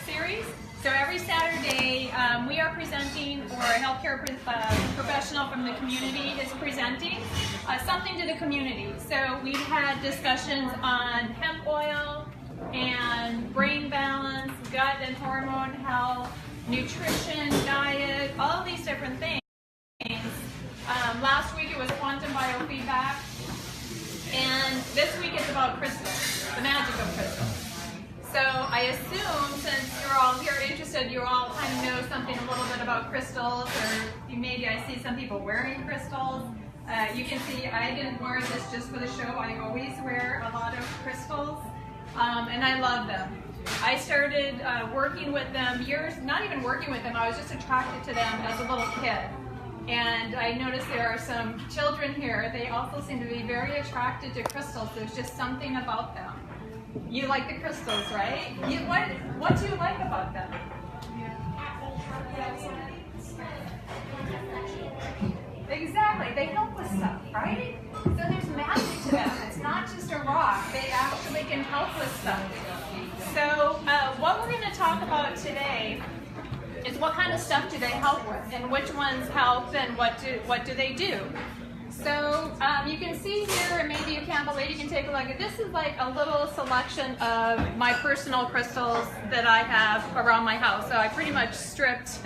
Series. So every Saturday we are presenting, or a healthcare professional from the community is presenting something to the community. So we've had discussions on hemp oil and brain balance, gut and hormone health, nutrition, diet, all these different things. Last week it was quantum biofeedback, and this week it's about crystals, the magic of crystals. So I assume, since you're all here interested, you all kind of know something a little bit about crystals, or maybe I see some people wearing crystals. You can see I didn't wear this just for the show. I always wear a lot of crystals, and I love them. I started working with them not even working with them, I was just attracted to them as a little kid. And I noticed there are some children here, they also seem to be very attracted to crystals. There's just something about them. You like the crystals, right? What do you like about them? Exactly, they help with stuff, right? So there's magic to them. It's not just a rock, they actually can help with stuff. So what we're going to talk about today is what kind of stuff do they help with, and which ones help, and what do they do. So you can see here, and maybe you can't, but later you can take a look at this. Is like a little selection of my personal crystals that I have around my house. So I pretty much stripped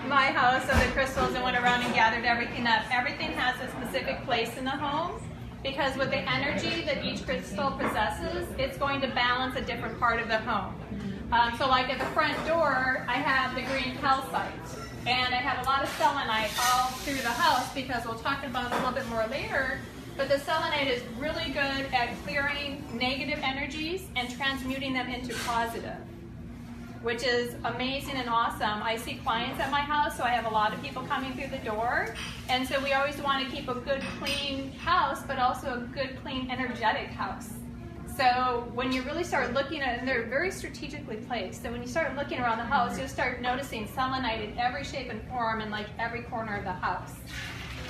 my house of the crystals and went around and gathered everything up. Everything has a specific place in the home, because with the energy that each crystal possesses, it's going to balance a different part of the home. So like at the front door, I have the green calcite, and I have a lot of selenite all through the house, because we'll talk about it a little bit more later, but the selenite is really good at clearing negative energies and transmuting them into positive, which is amazing and awesome. I see clients at my house, so I have a lot of people coming through the door, and so we always want to keep a good, clean house, but also a good, clean, energetic house. So when you really start looking at it, and they're very strategically placed, so when you start looking around the house, you'll start noticing selenite in every shape and form in like every corner of the house.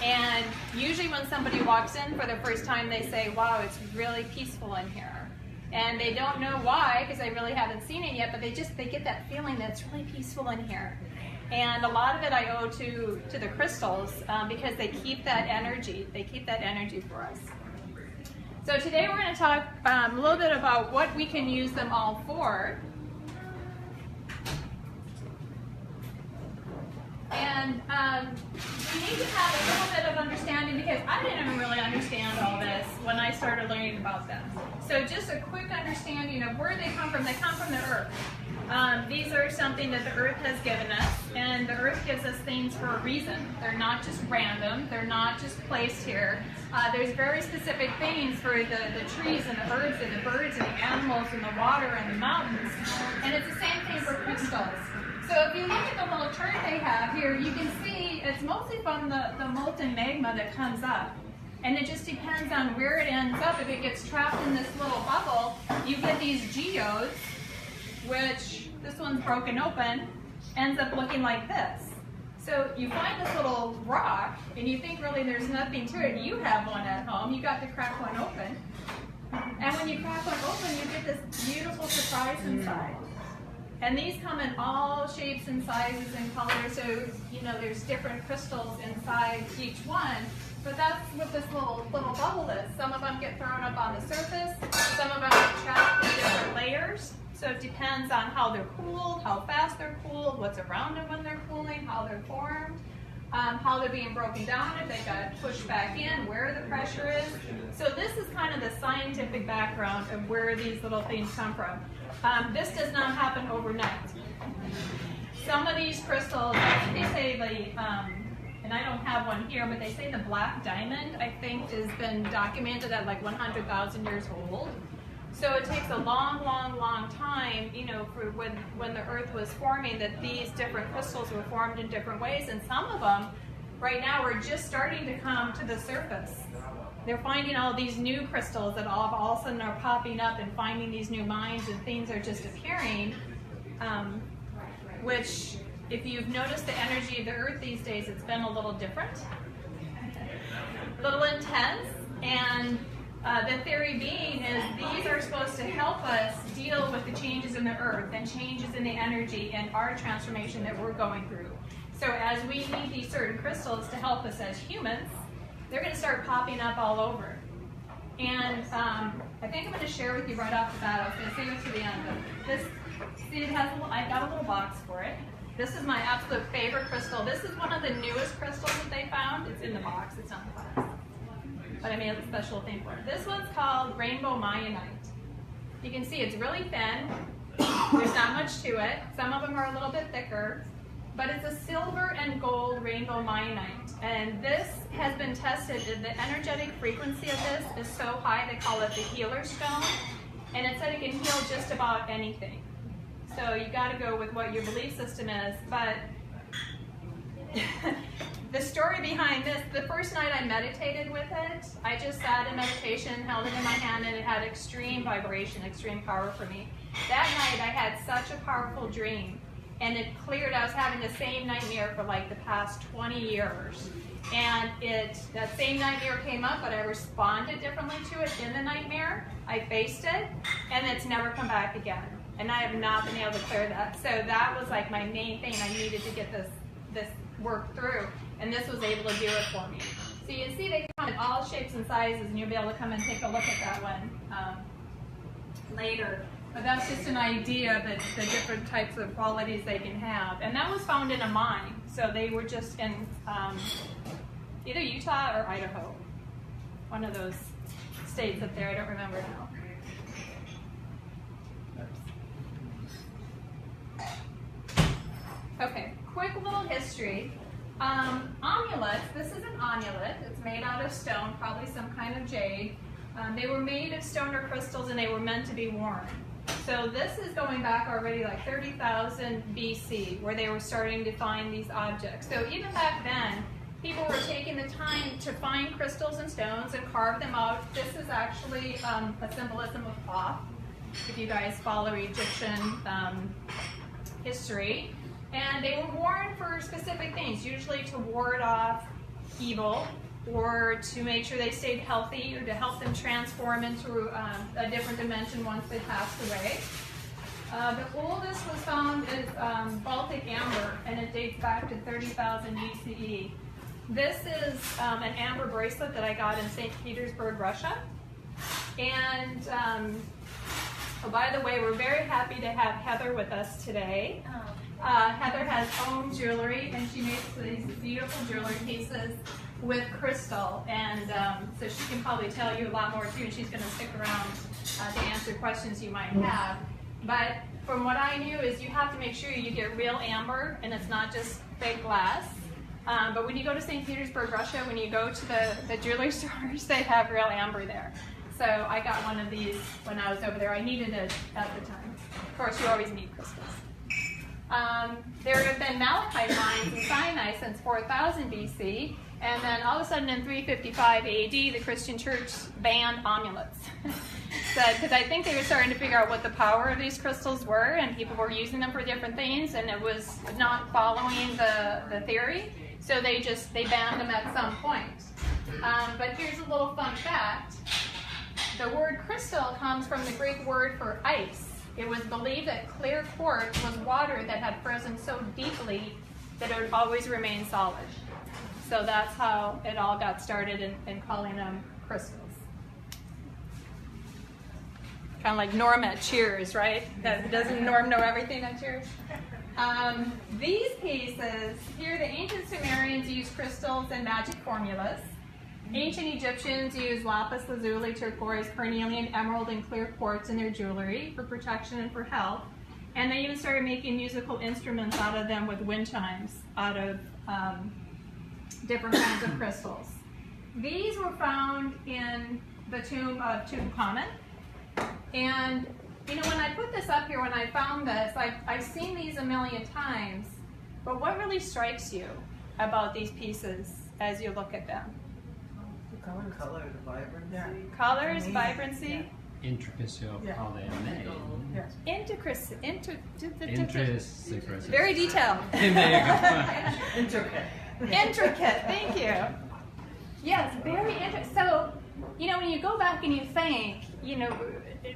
And usually when somebody walks in for the first time, they say, wow, it's really peaceful in here. And they don't know why, because they really haven't seen it yet, but they get that feeling that it's really peaceful in here. And a lot of it I owe to the crystals, because they keep that energy. They keep that energy for us. So today we're going to talk a little bit about what we can use them all for. And we need to have a little bit of understanding, because I didn't even really understand all this when I started learning about them. So just a quick understanding of where they come from. They come from the earth. These are something that the earth has given us, and the earth gives us things for a reason. They're not just random. They're not just placed here. There's very specific things for the trees and the herbs and the birds and the animals and the water and the mountains. And it's the same thing for crystals. So if you look at the little chart they have here, you can see it's mostly from the molten magma that comes up. And it just depends on where it ends up. If it gets trapped in this little bubble, you get these geodes, which this one's broken open, ends up looking like this. So you find this little rock, and you think really there's nothing to it. You have one at home. You got to crack one open. And when you crack one open, you get this beautiful surprise inside. And these come in all shapes and sizes and colors, so you know there's different crystals inside each one. But that's what this little bubble is. Some of them get thrown up on the surface, some of them get trapped in different layers. So it depends on how they're cooled, how fast they're cooled, what's around them when they're cooling, how they're formed, how they're being broken down, if they got pushed back in, where the pressure is. So this is kind of the scientific background of where these little things come from. This does not happen overnight. Some of these crystals, they say and I don't have one here, but they say the black diamond, I think, has been documented at like 100,000 years old. So it takes a long, long, long time, you know, for when the earth was forming, that these different crystals were formed in different ways. And some of them, right now, are just starting to come to the surface. They're finding all these new crystals that all of a sudden are popping up, and finding these new mines, and things are just appearing, which, if you've noticed the energy of the earth these days, it's been a little different, a little intense, and The theory being is these are supposed to help us deal with the changes in the earth and changes in the energy and our transformation that we're going through. So as we need these certain crystals to help us as humans, they're going to start popping up all over. And I think I'm going to share with you right off the bat. I was going to save it to the end. But this, see, it has I got a little box for it. This is my absolute favorite crystal. This is one of the newest crystals that they found. It's in the box. It's not in the box. But I made a special thing for it. This one's called Rainbow Myenite. You can see it's really thin. There's not much to it. Some of them are a little bit thicker. But it's a silver and gold rainbow myenite. And this has been tested. The energetic frequency of this is so high, they call it the healer stone. And it said it can heal just about anything. So you got to go with what your belief system is. But the story behind this, the first night I meditated with it, I just sat in meditation, held it in my hand, and it had extreme vibration, extreme power for me. That night I had such a powerful dream. And it cleared. I was having the same nightmare for like the past 20 years. And that same nightmare came up, but I responded differently to it in the nightmare. I faced it, and it's never come back again. And I have not been able to clear that. So that was like my main thing. I needed to get this work through, and this was able to do it for me. So you can see they come in all shapes and sizes, and you'll be able to come and take a look at that one later. But that's just an idea of the different types of qualities they can have. And that was found in a mine. So they were just in either Utah or Idaho. One of those states up there, I don't remember now. Okay, quick little history. Amulets, this is an amulet. It's made out of stone, probably some kind of jade. They were made of stone or crystals, and they were meant to be worn. So this is going back already like 30,000 BC, where they were starting to find these objects. So even back then, people were taking the time to find crystals and stones and carve them out. This is actually a symbolism of Thoth, if you guys follow Egyptian history. And they were worn for specific things, usually to ward off evil, or to make sure they stayed healthy, or to help them transform into a different dimension once they passed away. The oldest was found is Baltic amber, and it dates back to 30,000 BCE. This is an amber bracelet that I got in St. Petersburg, Russia. And oh, by the way, we're very happy to have Heather with us today. Heather has owned jewelry, and she makes these beautiful jewelry pieces with crystal, and so she can probably tell you a lot more too, and she's going to stick around to answer questions you might have. But from what I knew is you have to make sure you get real amber, and it's not just fake glass. But when you go to St. Petersburg, Russia, when you go to the jewelry stores, they have real amber there. So I got one of these when I was over there. I needed it at the time. Of course, you always need crystals. There have been malachite mines in Sinai since 4000 BC, and then all of a sudden in 355 AD, the Christian church banned amulets. Because I think they were starting to figure out what the power of these crystals were, and people were using them for different things, and it was not following the theory, so they banned them at some point. But here's a little fun fact. The word crystal comes from the Greek word for ice. It was believed that clear quartz was water that had frozen so deeply that it would always remain solid. So that's how it all got started in calling them crystals. Kind of like Norm at Cheers, right? Doesn't Norm know everything at Cheers? These pieces, here the ancient Sumerians used crystals and magic formulas. Ancient Egyptians used lapis lazuli, turquoise, carnelian, emerald, and clear quartz in their jewelry for protection and for health. And they even started making musical instruments out of them with wind chimes out of different kinds of crystals. These were found in the tomb of Tutankhamun. And you know, when I put this up here, when I found this, I've seen these a million times, but what really strikes you about these pieces as you look at them? Color, vibrancy. Yeah. Colors, vibrancy. Yeah. Intricacy of how they are made. Yes. Intricacy. Intricacy. Very detailed. There you go. Intricate. Intricate, thank you. Yes, very intricate. So you know, when you go back and you think, you know,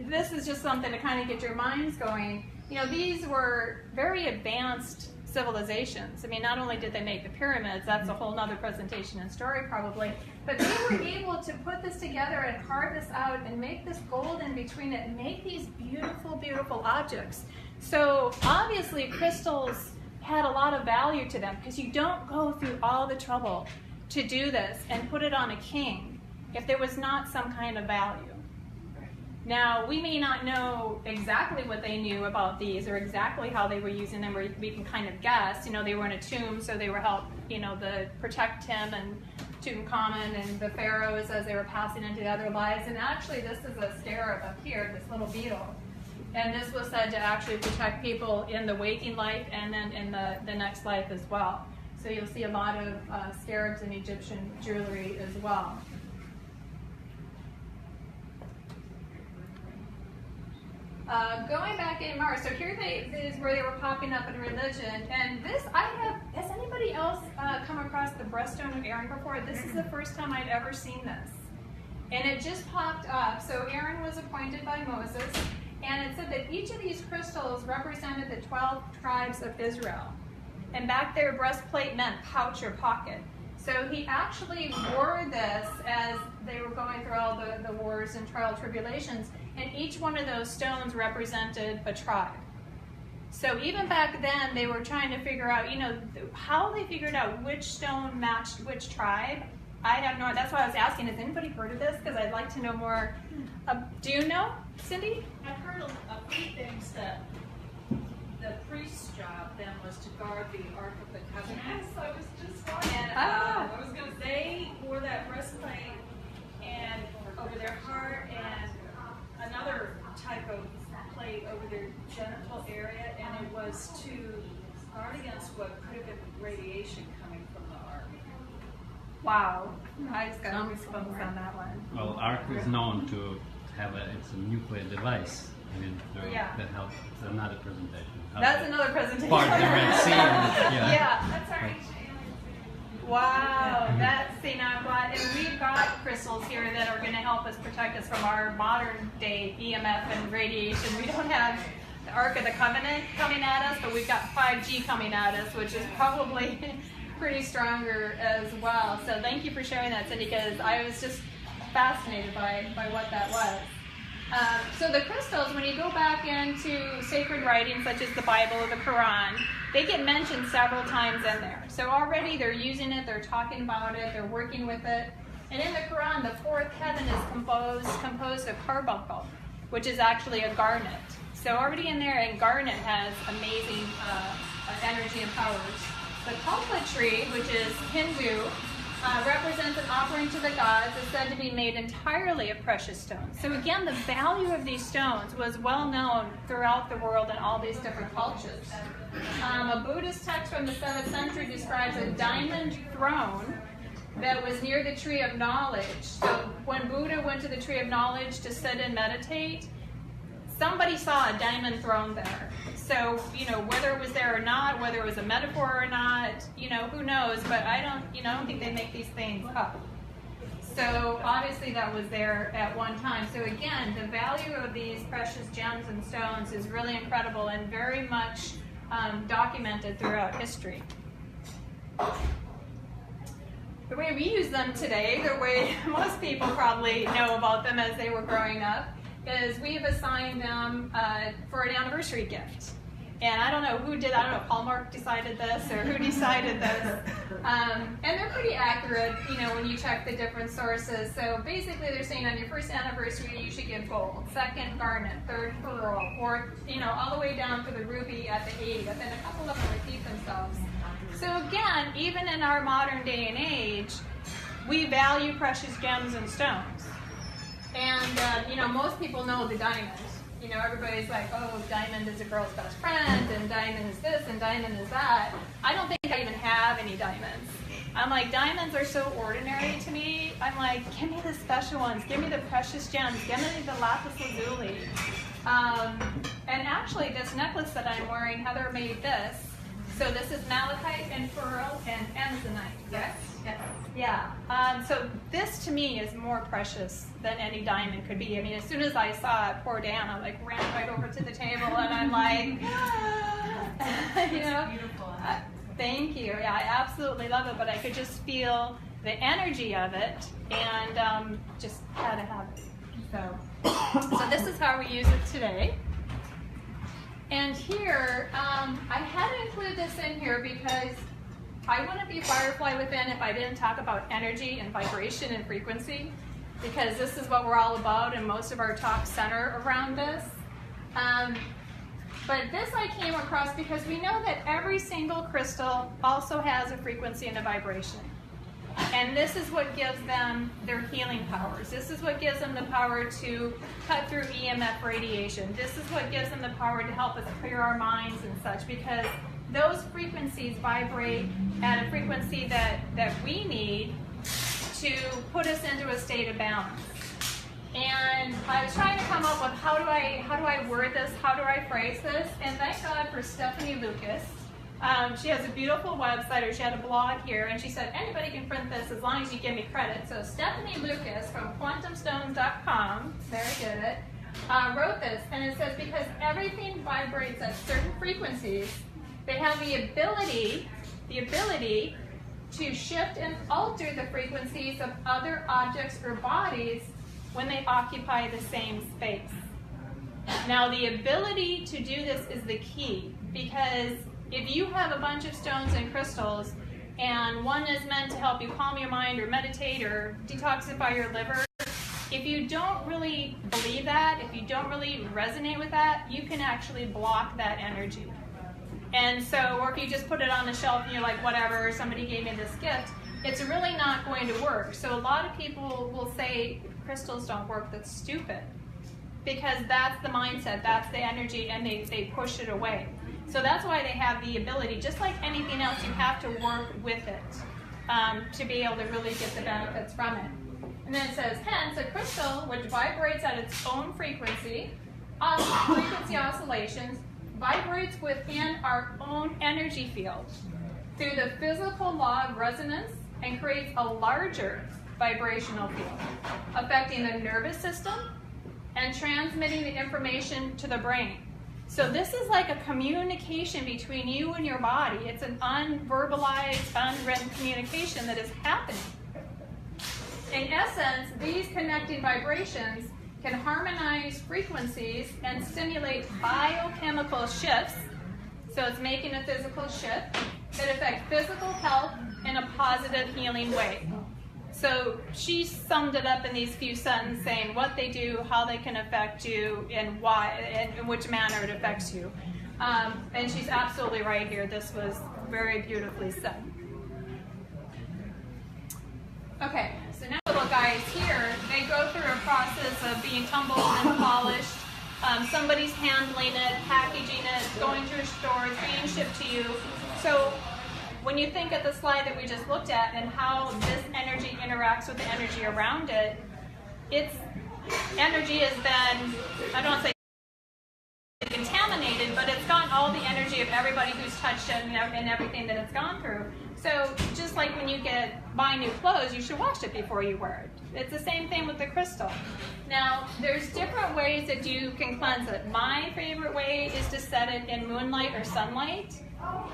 this is just something to kind of get your minds going. You know, these were very advanced civilizations. I mean, not only did they make the pyramids, that's a whole nother presentation and story probably, but they were able to put this together and carve this out and make this gold in between it and make these beautiful, beautiful objects. So obviously crystals had a lot of value to them, because you don't go through all the trouble to do this and put it on a king if there was not some kind of value. Now, we may not know exactly what they knew about these or exactly how they were using them, or we can kind of guess. You know, they were in a tomb, so they were help, you know, protect him and Tutankhamun and the pharaohs as they were passing into the other lives. And actually, this is a scarab up here, this little beetle. And this was said to actually protect people in the waking life and then in the next life as well. So you'll see a lot of scarabs in Egyptian jewelry as well. Going back in Mars, so here is where they were popping up in religion, and this has anybody else come across the breaststone of Aaron before? This is the first time I'd ever seen this. And it just popped up. So Aaron was appointed by Moses, and it said that each of these crystals represented the 12 tribes of Israel. And back there, breastplate meant pouch or pocket. So he actually wore this as they were going through all the wars and trial tribulations, and each one of those stones represented a tribe. So even back then, they were trying to figure out, you know, how they figured out which stone matched which tribe. I have no, that's why I was asking, has anybody heard of this? Because I'd like to know more. Do you know, Cindy? I've heard a few things that the priest's job then was to guard the Ark of the Covenant. I was just And I was going to say, wore that breastplate and over their heart, and another type of plate over their genital area, and it was to guard against what could have been radiation coming from the Ark. Wow, I just got goosebumps on that one. Well, Ark is known to have it's a nuclear device. I mean, that helps. It's another presentation. That's another presentation. Part of the Red Sea. Yeah. That's our Wow, that's, see, now I'm glad, and we've got crystals here that are going to help us protect us from our modern day EMF and radiation. We don't have the Ark of the Covenant coming at us, but we've got 5G coming at us, which is probably pretty stronger as well. So thank you for sharing that, Cindy, because I was just fascinated by what that was. So the crystals, when you go back into sacred writings such as the Bible or the Quran, they get mentioned several times in there. So already they're using it, they're talking about it, they're working with it. And in the Quran, the fourth heaven is composed of carbuncle, which is actually a garnet. So already in there, and garnet has amazing energy and powers. The kalpa tree, which is Hindu, represents an offering to the gods, is said to be made entirely of precious stones. So again, the value of these stones was well known throughout the world in all these different cultures. A Buddhist text from the 7th century describes a diamond throne that was near the tree of knowledge. So when Buddha went to the tree of knowledge to sit and meditate, somebody saw a diamond throne there. So, you know, whether it was there or not, whether it was a metaphor or not, you know, who knows, but I don't think they make these things up. So obviously that was there at one time. So again, the value of these precious gems and stones is really incredible and very much documented throughout history. The way we use them today, the way most people probably know about them as they were growing up, is we've assigned them for an anniversary gift. And I don't know who did, I don't know if Hallmark decided this or who decided this. And they're pretty accurate, you know, when you check the different sources. So basically they're saying on your first anniversary you should give gold, second garnet, third pearl, fourth, you know, all the way down to the ruby at the 80th, and a couple of them repeat themselves. So again, even in our modern day and age, we value precious gems and stones. And, you know, most people know the diamond. You know, everybody's like, oh, diamond is a girl's best friend, and diamond is this, and diamond is that. I don't think I even have any diamonds. I'm like, diamonds are so ordinary to me. I'm like, give me the special ones. Give me the precious gems. Give me the lapis lazuli. And actually, this necklace that I'm wearing, Heather made this. So this is malachite and pearl and amazonite, yes? Yes. Yeah. So this to me is more precious than any diamond could be. I mean, as soon as I saw it pour down, I like ran right over to the table and I'm like, you know. Beautiful. Thank you. Yeah, I absolutely love it, but I could just feel the energy of it and just had to have it. So this is how we use it today. And here, I had to include this in here because I wouldn't be Firefly Within if I didn't talk about energy and vibration and frequency, because this is what we're all about and most of our talks center around this. But this I came across because we know that every single crystal also has a frequency and a vibration. And this is what gives them their healing powers. This is what gives them the power to cut through EMF radiation. This is what gives them the power to help us clear our minds and such, because those frequencies vibrate at a frequency that we need to put us into a state of balance. And I was trying to come up with how do I word this, how do I phrase this, and thank God for Stephanie Lucas. She has a beautiful website, or she had a blog here, and she said, anybody can print this as long as you give me credit. So Stephanie Lucas from quantumstone.com, very good at it, wrote this, and it says, because everything vibrates at certain frequencies, they have the ability to shift and alter the frequencies of other objects or bodies when they occupy the same space. Now, the ability to do this is the key, because if you have a bunch of stones and crystals, and one is meant to help you calm your mind or meditate or detoxify your liver, if you don't really believe that, if you don't really resonate with that, you can actually block that energy. And so, or if you just put it on the shelf and you're like, whatever, somebody gave me this gift, it's really not going to work. So a lot of people will say crystals don't work. That's stupid, because that's the mindset, that's the energy, and they push it away. So that's why they have the ability, just like anything else, you have to work with it to be able to really get the benefits from it. And then it says, hence, a crystal which vibrates at its own frequency oscillations, vibrates within our own energy field through the physical law of resonance and creates a larger vibrational field, affecting the nervous system and transmitting the information to the brain. So this is like a communication between you and your body. It's an unverbalized, unwritten communication that is happening. In essence, these connecting vibrations can harmonize frequencies and stimulate biochemical shifts, so it's making a physical shift, that affect physical health in a positive, healing way. So she summed it up in these few sentences, saying what they do, how they can affect you, and why, and in which manner it affects you. And she's absolutely right here. This was very beautifully said. Okay, so now little guys here, they go through a process of being tumbled and polished. Somebody's handling it, packaging it, going through stores, being shipped to you. So when you think of the slide that we just looked at and how this energy interacts with the energy around it, its energy has been, I don't want to say contaminated, but it's gotten all the energy of everybody who's touched it and everything that it's gone through. So just like when you buy new clothes, you should wash it before you wear it. It's the same thing with the crystal. Now, there's different ways that you can cleanse it. My favorite way is to set it in moonlight or sunlight.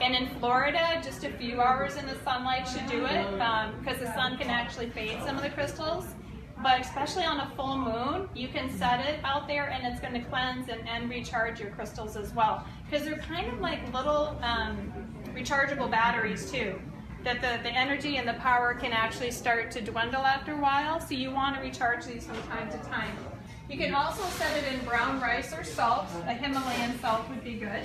And in Florida, just a few hours in the sunlight should do it, because the sun can actually fade some of the crystals. But especially on a full moon, you can set it out there and it's going to cleanse and recharge your crystals as well. Because they're kind of like little rechargeable batteries too, that the energy and the power can actually start to dwindle after a while, so you want to recharge these from time to time. You can also set it in brown rice or salt. A Himalayan salt would be good.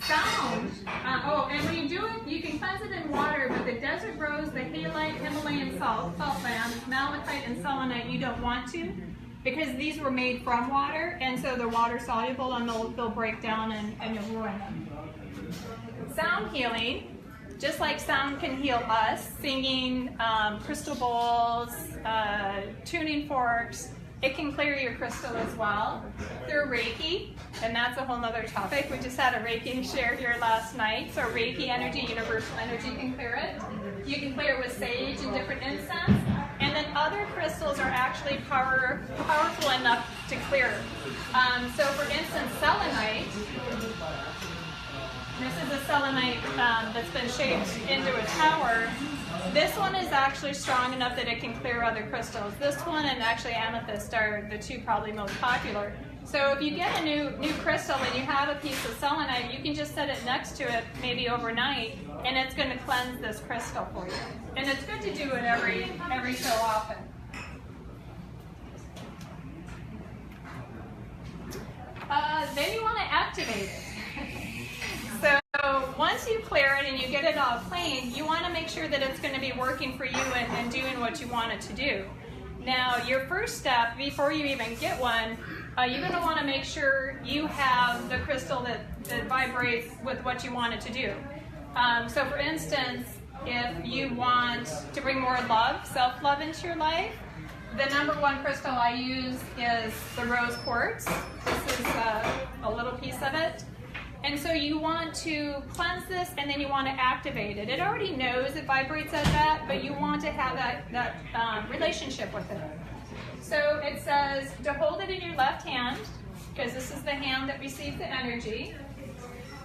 Sound. And when you do it, you can cleanse it in water, but the desert rose, the halite, Himalayan salt bands, malachite, and selenite, you don't want to, because these were made from water, and so they're water soluble, and they'll break down and you'll ruin them. Sound healing, just like sound can heal us, singing, crystal bowls, tuning forks, It can clear your crystal as well through Reiki, and that's a whole other topic. We just had a Reiki share here last night. So Reiki energy, universal energy can clear it. You can clear it with sage and different incense. And then other crystals are actually powerful enough to clear. So for instance, selenite. This is a selenite that's been shaped into a tower. This one is actually strong enough that it can clear other crystals. This one and actually amethyst are the two probably most popular. So if you get a new crystal and you have a piece of selenite, you can just set it next to it maybe overnight, and it's going to cleanse this crystal for you. And it's good to do it every so often. Then you want to activate it. So once you clear it and you get it all clean, you want to make sure that it's going to be working for you and doing what you want it to do. Now, your first step, before you even get one, you're going to want to make sure you have the crystal that vibrates with what you want it to do. So for instance, if you want to bring more love, self-love into your life, the #1 crystal I use is the rose quartz. This is a little piece of it. And so you want to cleanse this, and then you want to activate it. It already knows it vibrates at that, but you want to have that relationship with it. So it says to hold it in your left hand, because this is the hand that receives the energy.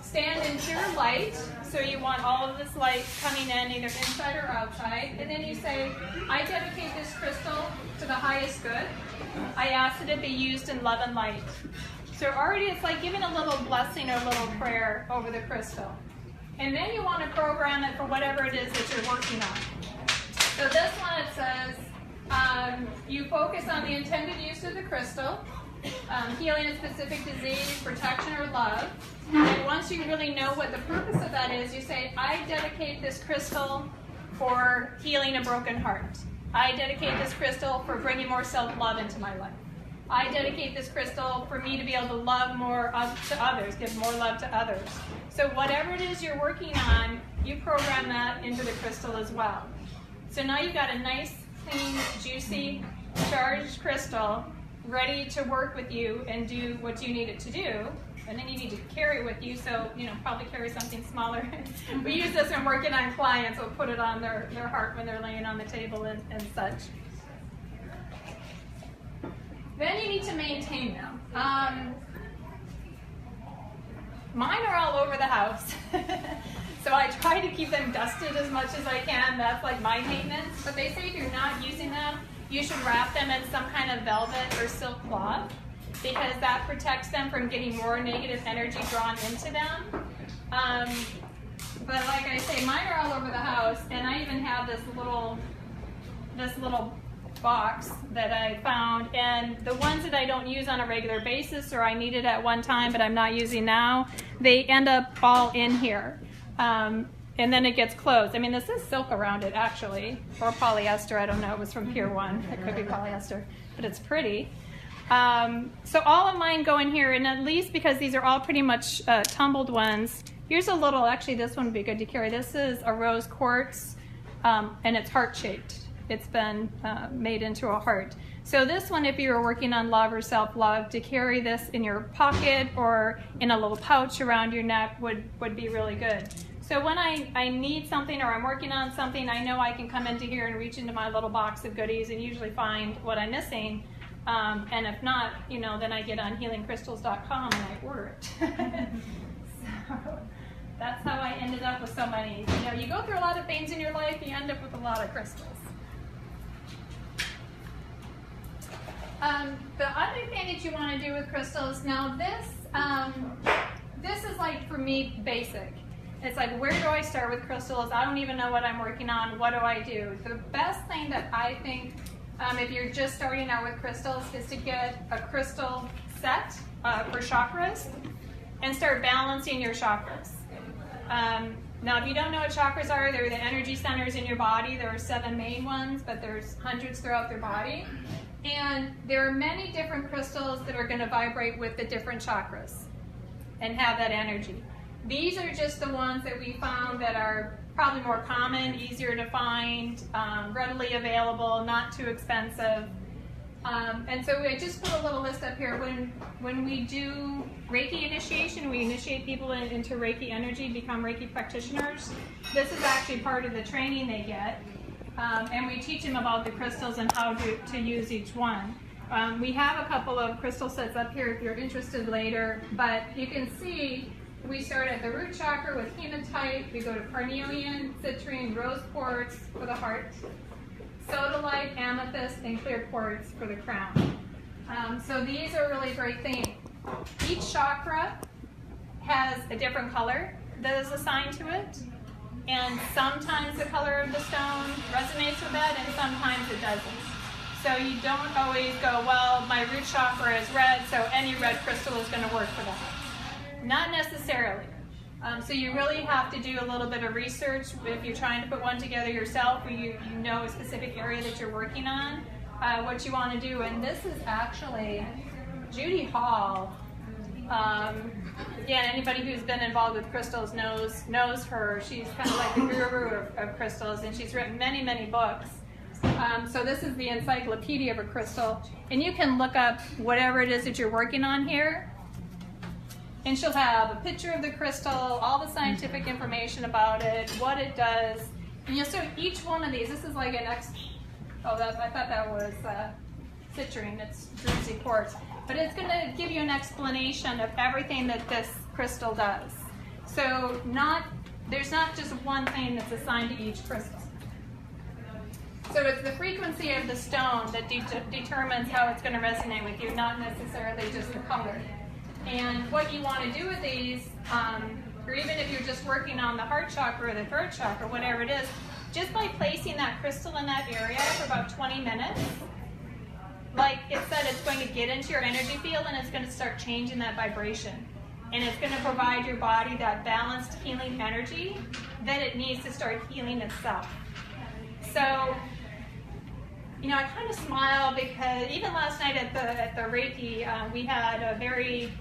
Stand in pure light, so you want all of this light coming in, either inside or outside. And then you say, I dedicate this crystal to the highest good. I ask that it be used in love and light. So already it's like giving a little blessing or a little prayer over the crystal. And then you want to program it for whatever it is that you're working on. So this one, it says, you focus on the intended use of the crystal, healing a specific disease, protection, or love. And once you really know what the purpose of that is, you say, I dedicate this crystal for healing a broken heart. I dedicate this crystal for bringing more self-love into my life. I dedicate this crystal for me to be able to love more to others, give more love to others. So whatever it is you're working on, you program that into the crystal as well. So now you've got a nice, clean, juicy, charged crystal ready to work with you and do what you need it to do. And then you need to carry with you, so probably carry something smaller. We use this when working on clients. We'll put it on their heart when they're laying on the table and such. Then you need to maintain them. Mine are all over the house. So I try to keep them dusted as much as I can. That's like my maintenance. But they say if you're not using them, you should wrap them in some kind of velvet or silk cloth, because that protects them from getting more negative energy drawn into them. But like I say, mine are all over the house, and I even have this little box that I found, and the ones that I don't use on a regular basis, or I needed at one time but I'm not using now, they end up all in here. And then it gets closed. I mean, this is silk around it actually, or polyester, I don't know, it was from Pier 1, it could be polyester, but it's pretty. So all of mine go in here, and at least because these are all pretty much tumbled ones, here's a little, actually this one would be good to carry. This is a rose quartz, and it's heart-shaped. It's been made into a heart. So this one, if you were working on love or self-love, to carry this in your pocket or in a little pouch around your neck would be really good. So when I need something or I'm working on something, I know I can come into here and reach into my little box of goodies and usually find what I'm missing. And if not, then I get on healingcrystals.com and I order it. So that's how I ended up with so many. You go through a lot of things in your life, you end up with a lot of crystals. The other thing that you want to do with crystals, now this is like, for me, basic. It's like, where do I start with crystals? I don't even know what I'm working on. What do I do? The best thing that I think, if you're just starting out with crystals, is to get a crystal set for chakras and start balancing your chakras. Now, if you don't know what chakras are, they're the energy centers in your body. There are 7 main ones, but there's hundreds throughout their body. And there are many different crystals that are going to vibrate with the different chakras and have that energy. These are just the ones that we found that are probably more common, easier to find, readily available, not too expensive. And so I just put a little list up here. When we do Reiki initiation, we initiate people into Reiki energy, become Reiki practitioners. This is actually part of the training they get. And we teach them about the crystals and how to use each one. We have a couple of crystal sets up here if you're interested later, but you can see we start at the root chakra with hematite, we go to carnelian, citrine, rose quartz for the heart, sodalite, amethyst, and clear quartz for the crown. So these are really great things. Each chakra has a different color that is assigned to it, and sometimes the color of the stone resonates with that, and sometimes it doesn't. So you don't always go, well, my root chakra is red, so any red crystal is going to work for that. Not necessarily. So you really have to do a little bit of research if you're trying to put one together yourself, or you know a specific area that you're working on, what you want to do. And this is actually Judy Hall. Yeah, anybody who's been involved with crystals knows her. She's kind of like the guru of crystals, and she's written many, many books. So this is the encyclopedia of a crystal, and you can look up whatever it is that you're working on here, and she'll have a picture of the crystal, all the scientific information about it, what it does, and you'll see each one of these. This is like I thought that was citrine. It's druzy quartz, but it's going to give you an explanation of everything that this crystal does. So there's not just one thing that's assigned to each crystal. So it's the frequency of the stone that determines how it's going to resonate with you, not necessarily just the color. And what you want to do with these, or even if you're just working on the heart chakra or the throat chakra, whatever it is, just by placing that crystal in that area for about 20 minutes, like it said, it's going to get into your energy field and it's going to start changing that vibration. And it's going to provide your body that balanced healing energy that it needs to start healing itself. So, I kind of smile because even last night at the Reiki, we had a very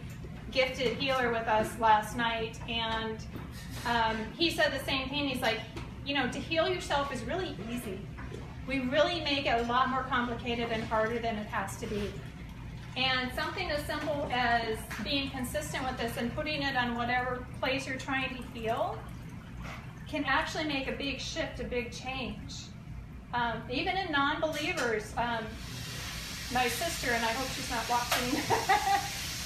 gifted healer with us last night, and he said the same thing. He's like, to heal yourself is really easy. We really make it a lot more complicated and harder than it has to be. And something as simple as being consistent with this and putting it on whatever place you're trying to heal can actually make a big shift, a big change. Even in non-believers, my sister, and I hope she's not watching,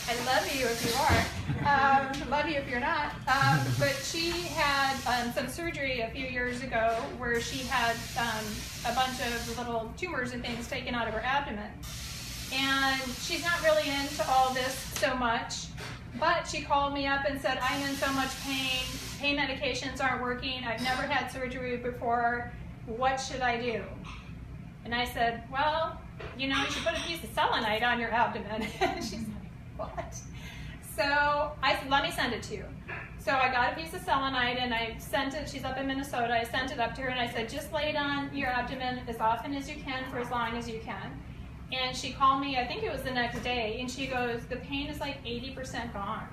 I love you if you are, love you if you're not, but she had some surgery a few years ago where she had a bunch of little tumors and things taken out of her abdomen. And she's not really into all this so much, but she called me up and said, I'm in so much pain medications aren't working, I've never had surgery before, what should I do? And I said, well, you should put a piece of selenite on your abdomen. And she's like, what? So I said, let me send it to you. So I got a piece of selenite and I sent it, she's up in Minnesota, I sent it up to her and I said, just lay it on your abdomen as often as you can for as long as you can. And she called me, I think it was the next day, and she goes, the pain is like 80% gone.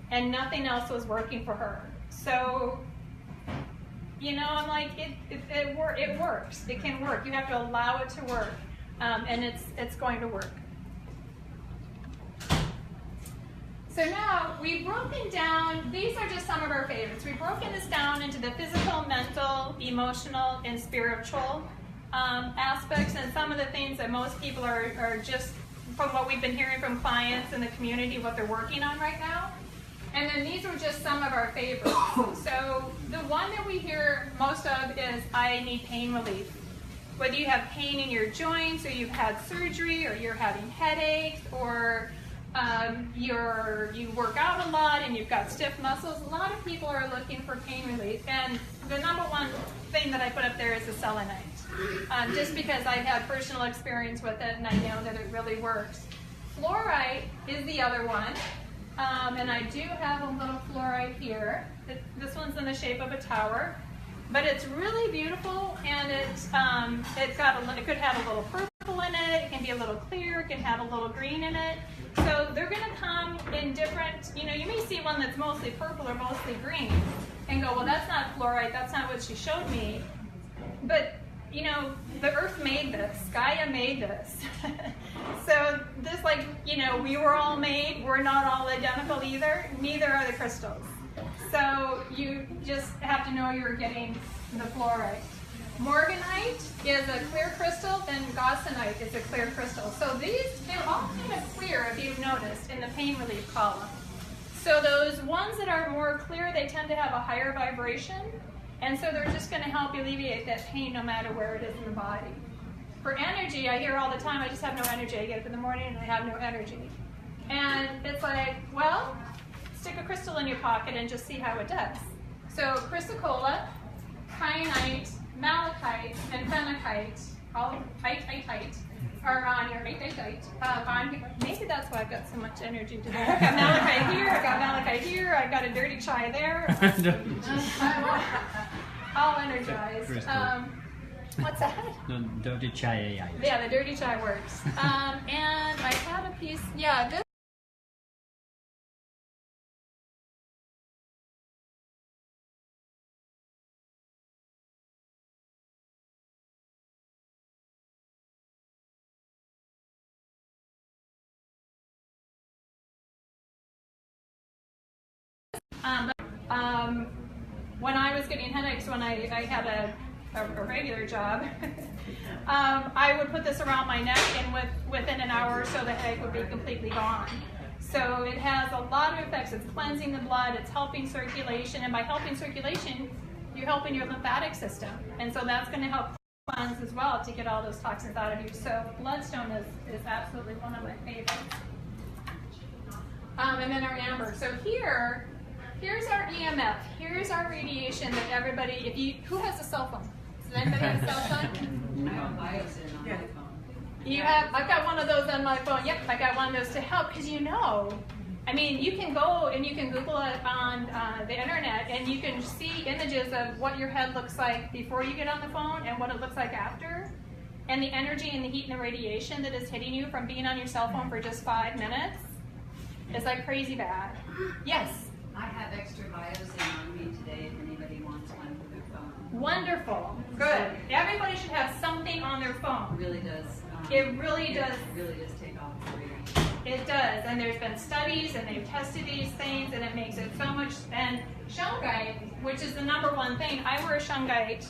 And nothing else was working for her. So, I'm like, it works. It can work. You have to allow it to work, and it's going to work. So now we've broken down, these are just some of our favorites. We've broken this down into the physical, mental, emotional, and spiritual aspects, and some of the things that most people are just, from what we've been hearing from clients in the community, what they're working on right now. And then these were just some of our favorites. So the one that we hear most of is, I need pain relief. Whether you have pain in your joints, or you've had surgery, or you're having headaches, or you work out a lot and you've got stiff muscles, a lot of people are looking for pain relief. And the number one thing that I put up there is the selenite. Just because I've had personal experience with it and I know that it really works. Fluorite is the other one. And I do have a little fluorite here. This one's in the shape of a tower, but it's really beautiful, and it could have a little purple in it. It can be a little clear. It can have a little green in it. So they're going to come in different. You may see one that's mostly purple or mostly green, and go, well, that's not fluorite. That's not what she showed me. But you know, the earth made this, Gaia made this. So this, like, you know, we were all made, we're not all identical either, neither are the crystals. So you just have to know you're getting the fluorite. Morganite is a clear crystal, and gossanite is a clear crystal. So these, they're all kind of clear if you've noticed in the pain relief column. So those ones that are more clear, they tend to have a higher vibration, and so they're just going to help alleviate that pain no matter where it is in the body. For energy, I hear all the time, I just have no energy. I get up in the morning and I have no energy. And it's like, well, stick a crystal in your pocket and just see how it does. So chrysocolla, kyanite, malachite, and phenakite, all ite, are on your on here. Maybe that's why I've got so much energy today. I got malachite here, I got malachite here, I got a dirty chai there. All energized. What's that? No, dirty chai. Yeah, the dirty chai works. And I had a piece, yeah, this. When I was getting headaches, when I had a regular job, I would put this around my neck, and within an hour or so, the headache would be completely gone. So it has a lot of effects. It's cleansing the blood, it's helping circulation, and by helping circulation, you're helping your lymphatic system. And so that's going to help cleanse as well to get all those toxins out of you. So bloodstone is absolutely one of my favorites. And then our amber. So here's our EMF. Here's our radiation that everybody, who has a cell phone? Does anybody have a cell phone? I have biosin on my phone. I've got one of those on my phone. Yep, I got one of those to help, because you can go and you can Google it on the internet, and you can see images of what your head looks like before you get on the phone and what it looks like after. And the energy and the heat and the radiation that is hitting you from being on your cell phone for just 5 minutes is like crazy bad. Yes? I have extra biosin on me today if anybody wants one for their phone. Wonderful. Good. Everybody should have something on their phone. It really does. It really does. It really does take off the radiation. It does. And there's been studies, and they've tested these things, and it makes it so much. And shungite, which is the #1 thing, I wear a shungite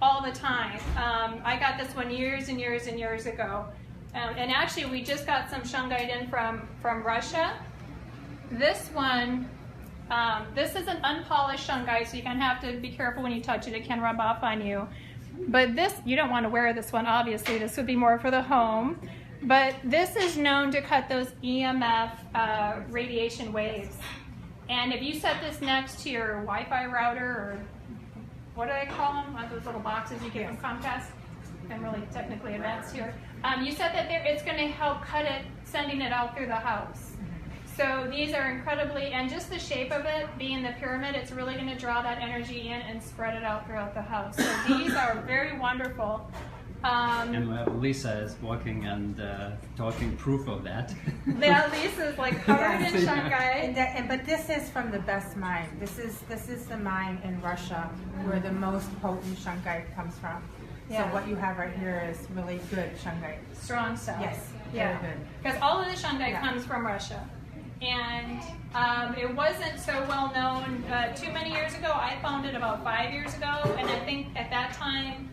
all the time. I got this one years and years and years ago. And actually, we just got some shungite in from Russia. This one, this is an unpolished shungite, so you're going to have to be careful when you touch it. It can rub off on you. But this, you don't want to wear this one, obviously. This would be more for the home. But this is known to cut those EMF radiation waves. And if you set this next to your Wi-Fi router, or what do I call them? Those little boxes you get from Comcast. I'm really technically advanced here. You set that there, it's going to help cut it, sending it out through the house. So these are incredibly, and just the shape of it, being the pyramid, it's really going to draw that energy in and spread it out throughout the house. So these are very wonderful. And we have Lisa is walking and talking proof of that. Yeah, Lisa's like covered in shungite. But this is from the best mine. This is the mine in Russia where the most potent shungite comes from. Yeah. So what you have right here is really good shungite. Strong stuff. Yes, Yeah. very good. Because all of the shungite comes from Russia. And it wasn't so well known too many years ago. I found it about 5 years ago, and I think at that time,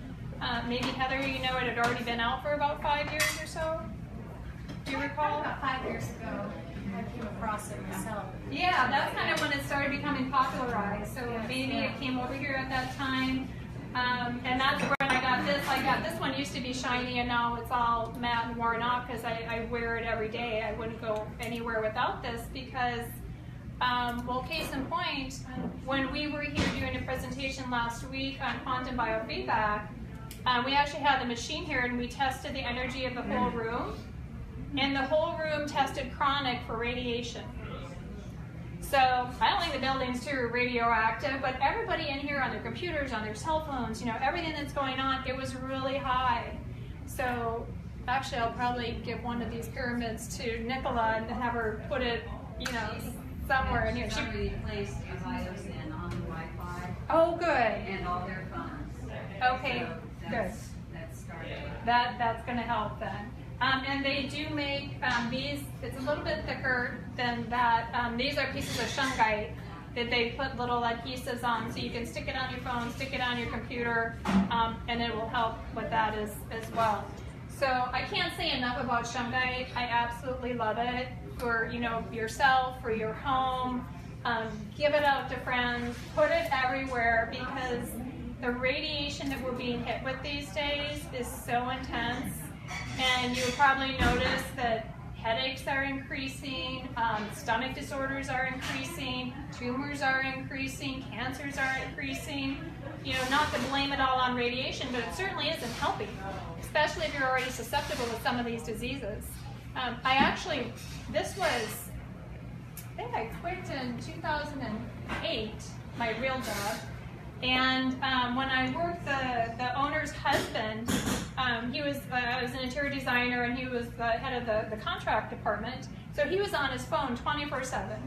maybe Heather, it had already been out for about 5 years or so. Do you recall? About 5 years ago, I came across it myself. Yeah, that's kind of when it started becoming popularized. So maybe it came over here at that time. And that's where I got this. This one used to be shiny, and now it's all matte and worn off because I wear it every day. I wouldn't go anywhere without this because, well, case in point, when we were here doing a presentation last week on quantum biofeedback, we actually had the machine here, and we tested the energy of the whole room, and the whole room tested chronic for radiation. So I don't think the building's too radioactive, but everybody in here on their computers, on their cell phones, everything that's going on, it was really high. So actually I'll probably give one of these pyramids to Nicola and have her put it, somewhere in here. Somebody placed a biosin on the Wi-Fi Oh, good. and all their phones. Okay, So good. That's going to help then. And they do make these, it's a little bit thicker than that. These are pieces of shungite that they put little adhesives on, so you can stick it on your phone, stick it on your computer, and it will help with that as well. So I can't say enough about shungite. I absolutely love it for yourself, for your home. Give it out to friends, put it everywhere, because the radiation that we're being hit with these days is so intense. And you'll probably notice that headaches are increasing, stomach disorders are increasing, tumors are increasing, cancers are increasing. Not to blame it all on radiation, but it certainly isn't helping, especially if you're already susceptible to some of these diseases. I think I quit in 2008, my real job. And when I worked, the owner's husband, I was an interior designer, and he was the head of the contract department. So he was on his phone 24/7,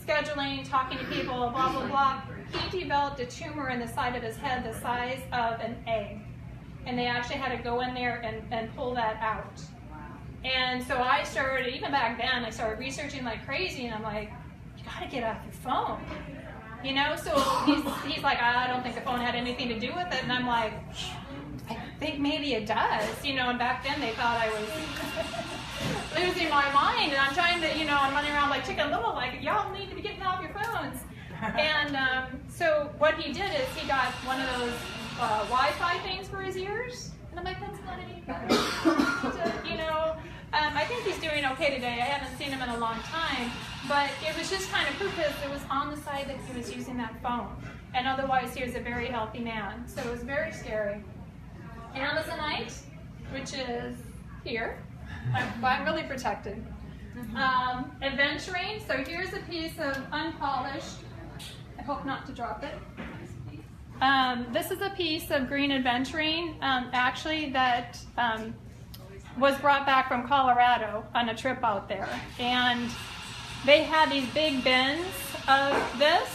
scheduling, talking to people, blah, blah, blah. He developed a tumor in the side of his head the size of an egg. And they actually had to go in there and pull that out. And so I started, even back then, I started researching like crazy, and I'm like, you gotta get off your phone. So he's like, I don't think the phone had anything to do with it. And I'm like, I think maybe it does. And back then they thought I was losing my mind. And I'm trying to, I'm running around like Chicken Little, like, y'all need to be getting off your phones. And so what he did is he got one of those Wi-Fi things for his ears. And I'm like, that's not any good. I think he's doing okay today. I haven't seen him in a long time. But it was just kind of proof that it was on the side that he was using that phone. And otherwise, he was a very healthy man. So it was very scary. Amazonite, which is here. I'm really protected. Aventurine. So here's a piece of unpolished. I hope not to drop it. This is a piece of green aventurine, actually, that was brought back from Colorado on a trip out there. And they had these big bins of this,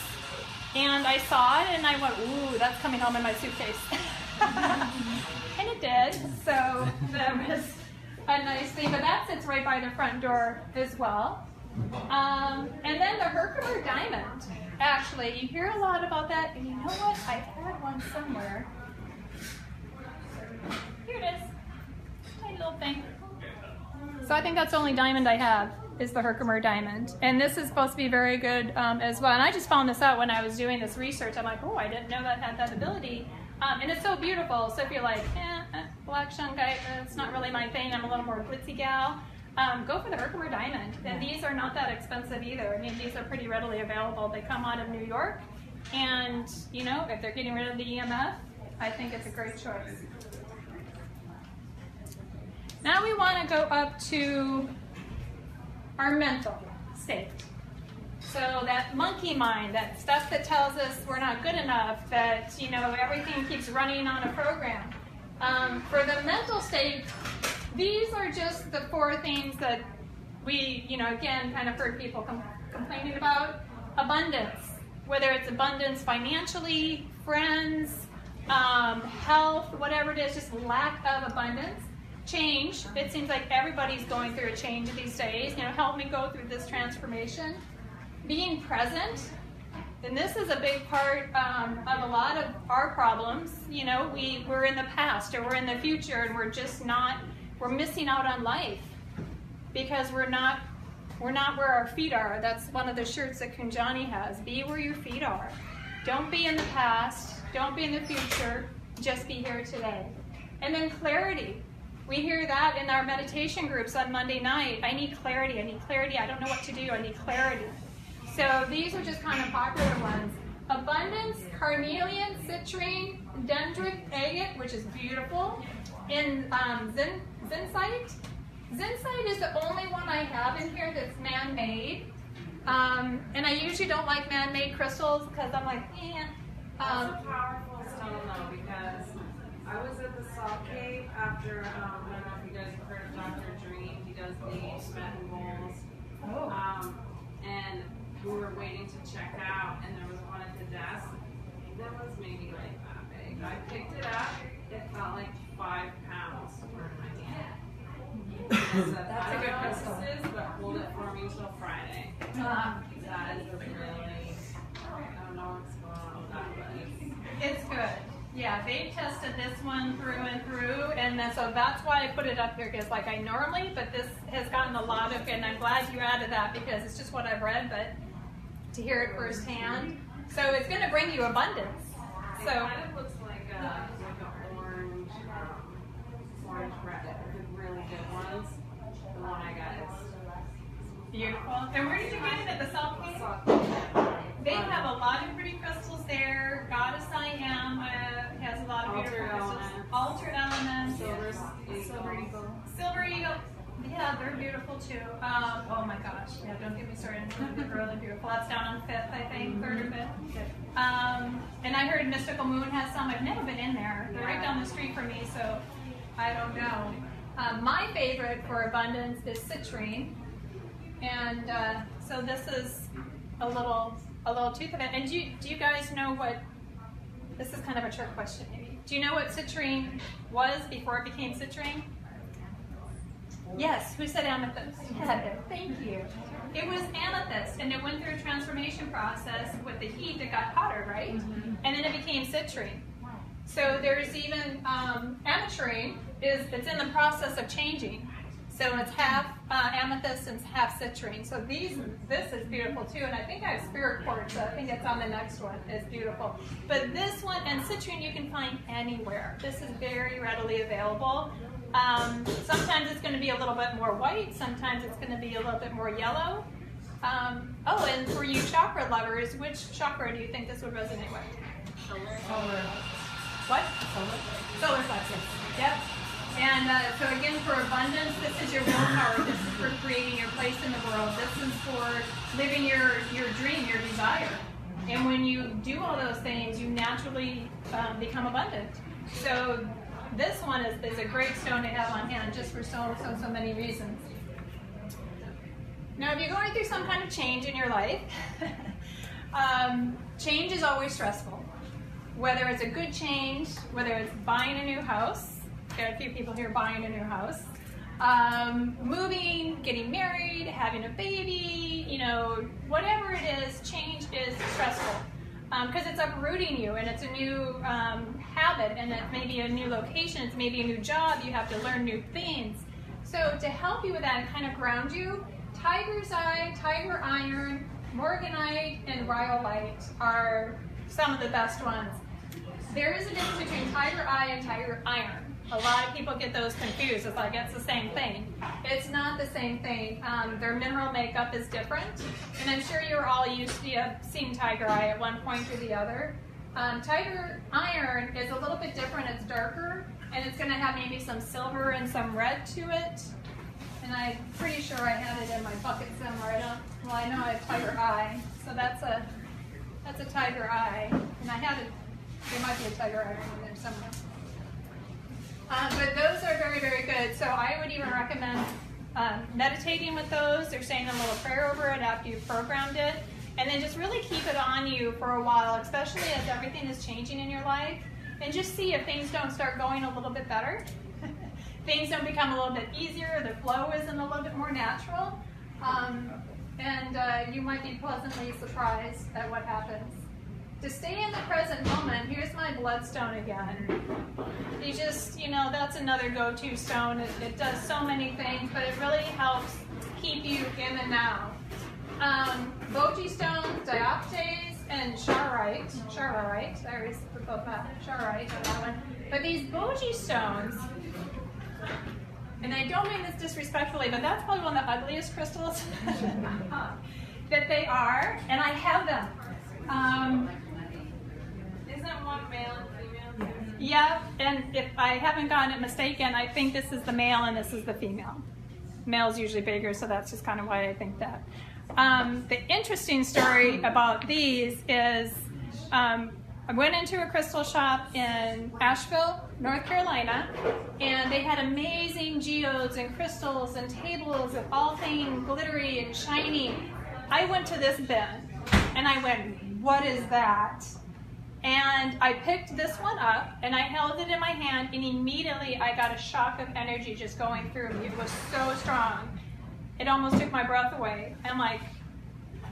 and I saw it, and I went, ooh, that's coming home in my suitcase. And it did, so that was a nice thing. But that sits right by the front door as well. And then the Herkimer diamond. Actually, you hear a lot about that, and you know what? I had one somewhere. Here it is. Tiny little thing. So I think that's the only diamond I have, is the Herkimer diamond. And this is supposed to be very good as well. And I just found this out when I was doing this research. I'm like, oh, I didn't know that had that ability. And it's so beautiful. So if you're like, black shungite, it's not really my thing. I'm a little more glitzy gal. Go for the Herkimer diamond. And these are not that expensive either. I mean, these are pretty readily available. They come out of New York. And, if they're getting rid of the EMF, I think it's a great choice. Now we want to go up to our mental state. So that monkey mind, that stuff that tells us we're not good enough, that, everything keeps running on a program. For the mental state, these are just the 4 things that we, again, kind of heard people complaining about. Abundance, whether it's abundance financially, friends, health, whatever it is, just lack of abundance. Change, it seems like everybody's going through a change these days. Help me go through this transformation. Being present, and this is a big part of a lot of our problems. We're in the past or we're in the future, and we're missing out on life because we're not where our feet are. That's one of the shirts that Kunjani has. Be where your feet are. Don't be in the past. Don't be in the future. Just be here today. And then clarity. We hear that in our meditation groups on Monday night. I need clarity. I need clarity. I don't know what to do. I need clarity. So these are just kind of popular ones. Abundance, carnelian, citrine, dendritic agate, which is beautiful. In zinsite. Zinsite is the only one I have in here that's man-made. And I usually don't like man-made crystals because I'm like, That's a powerful stone though, because I was at the Salt Cave after, I don't know if you guys have heard of Dr. Dream. He does the Tibetan bowls. And we were waiting to check out, and there was one at the desk that was maybe like that big. I picked it up, it felt like 5 pounds. That's a good crystal. But hold it for me till Friday. That is really, I don't know what's going on with that, but It's good. Yeah, they tested this one through and through, and then, so that's why I put it up here, because like I normally, but this has gotten a lot of, and I'm glad you added that because it's just what I've read, but to hear it firsthand. So it's going to bring you abundance. it So kind of looks like an orange, orange red, the really good ones. The one I got is beautiful. And where did you get it? At the Salt Cave? soft. They have a lot of pretty crystals there. Goddess I Am has a lot of beautiful Altar crystals. Elements. Altar Elements. Silver Eagle. Silver Eagle. Yeah, they're beautiful too. Oh my gosh. Yeah, don't get me started. They're really beautiful. That's down on 5th, I think, 3rd or 5th. And I heard Mystical Moon has some. I've never been in there. They're right down the street from me, so I don't know. My favorite for abundance is citrine. And so this is a little tooth of it. And do you guys know what, this is kind of a trick question maybe. Do you know what citrine was before it became citrine? Yes, who said amethyst? Thank you. It was amethyst, and it went through a transformation process with the heat that got hotter, right? Mm-hmm. And then it became citrine. So there's even ametrine, it's in the process of changing. So it's half amethyst and half citrine. So this is beautiful too, and I think I have spirit quartz, so I think it's on the next one. It's beautiful. But this one and citrine you can find anywhere. This is very readily available. Sometimes it's going to be a little bit more white. Sometimes it's going to be a little bit more yellow. Oh, and for you chakra lovers, which chakra do you think this would resonate with? Solar. What? Solar plexus. Yep. And so again, for abundance, this is your willpower. This is for creating your place in the world. This is for living your dream, your desire. And when you do all those things, you naturally become abundant. So this one is a great stone to have on hand just for so many reasons. Now, if you're going through some kind of change in your life, change is always stressful. Whether it's a good change, whether it's buying a new house, there are a few people here buying a new house, moving, getting married, having a baby, whatever it is, change is stressful. Because it's uprooting you, and it's a new habit, and it may be a new location, it's maybe a new job, you have to learn new things. So to help you with that and kind of ground you, Tiger's Eye, Tiger Iron, Morganite, and Rhyolite are some of the best ones. There is a difference between Tiger Eye and Tiger Iron. A lot of people get those confused. It's like it's the same thing. It's not the same thing. Their mineral makeup is different. And I'm sure you're all used to seeing Tiger Eye at one point or the other. Tiger Iron is a little bit different. It's darker, and it's going to have maybe some silver and some red to it. And I'm pretty sure I had it in my bucket somewhere. I know I have Tiger Eye. So that's a Tiger Eye. And I had it, there might be a Tiger Iron in there somewhere. But those are very, very good. So I would even recommend meditating with those, or saying a little prayer over it after you've programmed it. And then just really keep it on you for a while, especially as everything is changing in your life. And just see if things don't start going a little bit better. Things don't become a little bit easier. The flow isn't a little bit more natural. And you might be pleasantly surprised at what happens. To stay in the present moment, here's my bloodstone again. You just, that's another go-to stone. It does so many things, but it really helps keep you in the now. Boji stones, dioptase, and charoite. I always put both that. Charoite on that one. But these boji stones, and I don't mean this disrespectfully, but that's probably one of the ugliest crystals that they are, and I have them. Isn't one male and female? Yeah, and if I haven't gotten it mistaken, I think this is the male and this is the female. Male's usually bigger, so that's just kind of why I think that. The interesting story about these is I went into a crystal shop in Asheville, North Carolina, and they had amazing geodes and crystals and tables of all things glittery and shiny. I went to this bin, and I went, what is that? And I picked this one up and I held it in my hand, and immediately I got a shock of energy just going through me. It was so strong. It almost took my breath away. I'm like,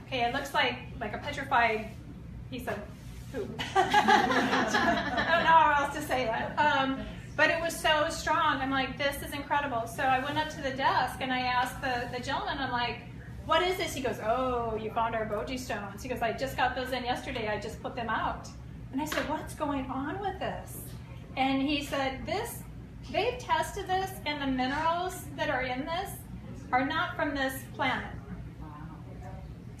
okay, it looks like a petrified piece of poop. I don't know how else to say that. But it was so strong. I'm like, this is incredible. So I went up to the desk and I asked the gentleman, I'm like, what is this? He goes, oh, you found our Boji stones. He goes, I just got those in yesterday. I just put them out. And I said, what's going on with this? And he said, they've tested this, and the minerals that are in this are not from this planet.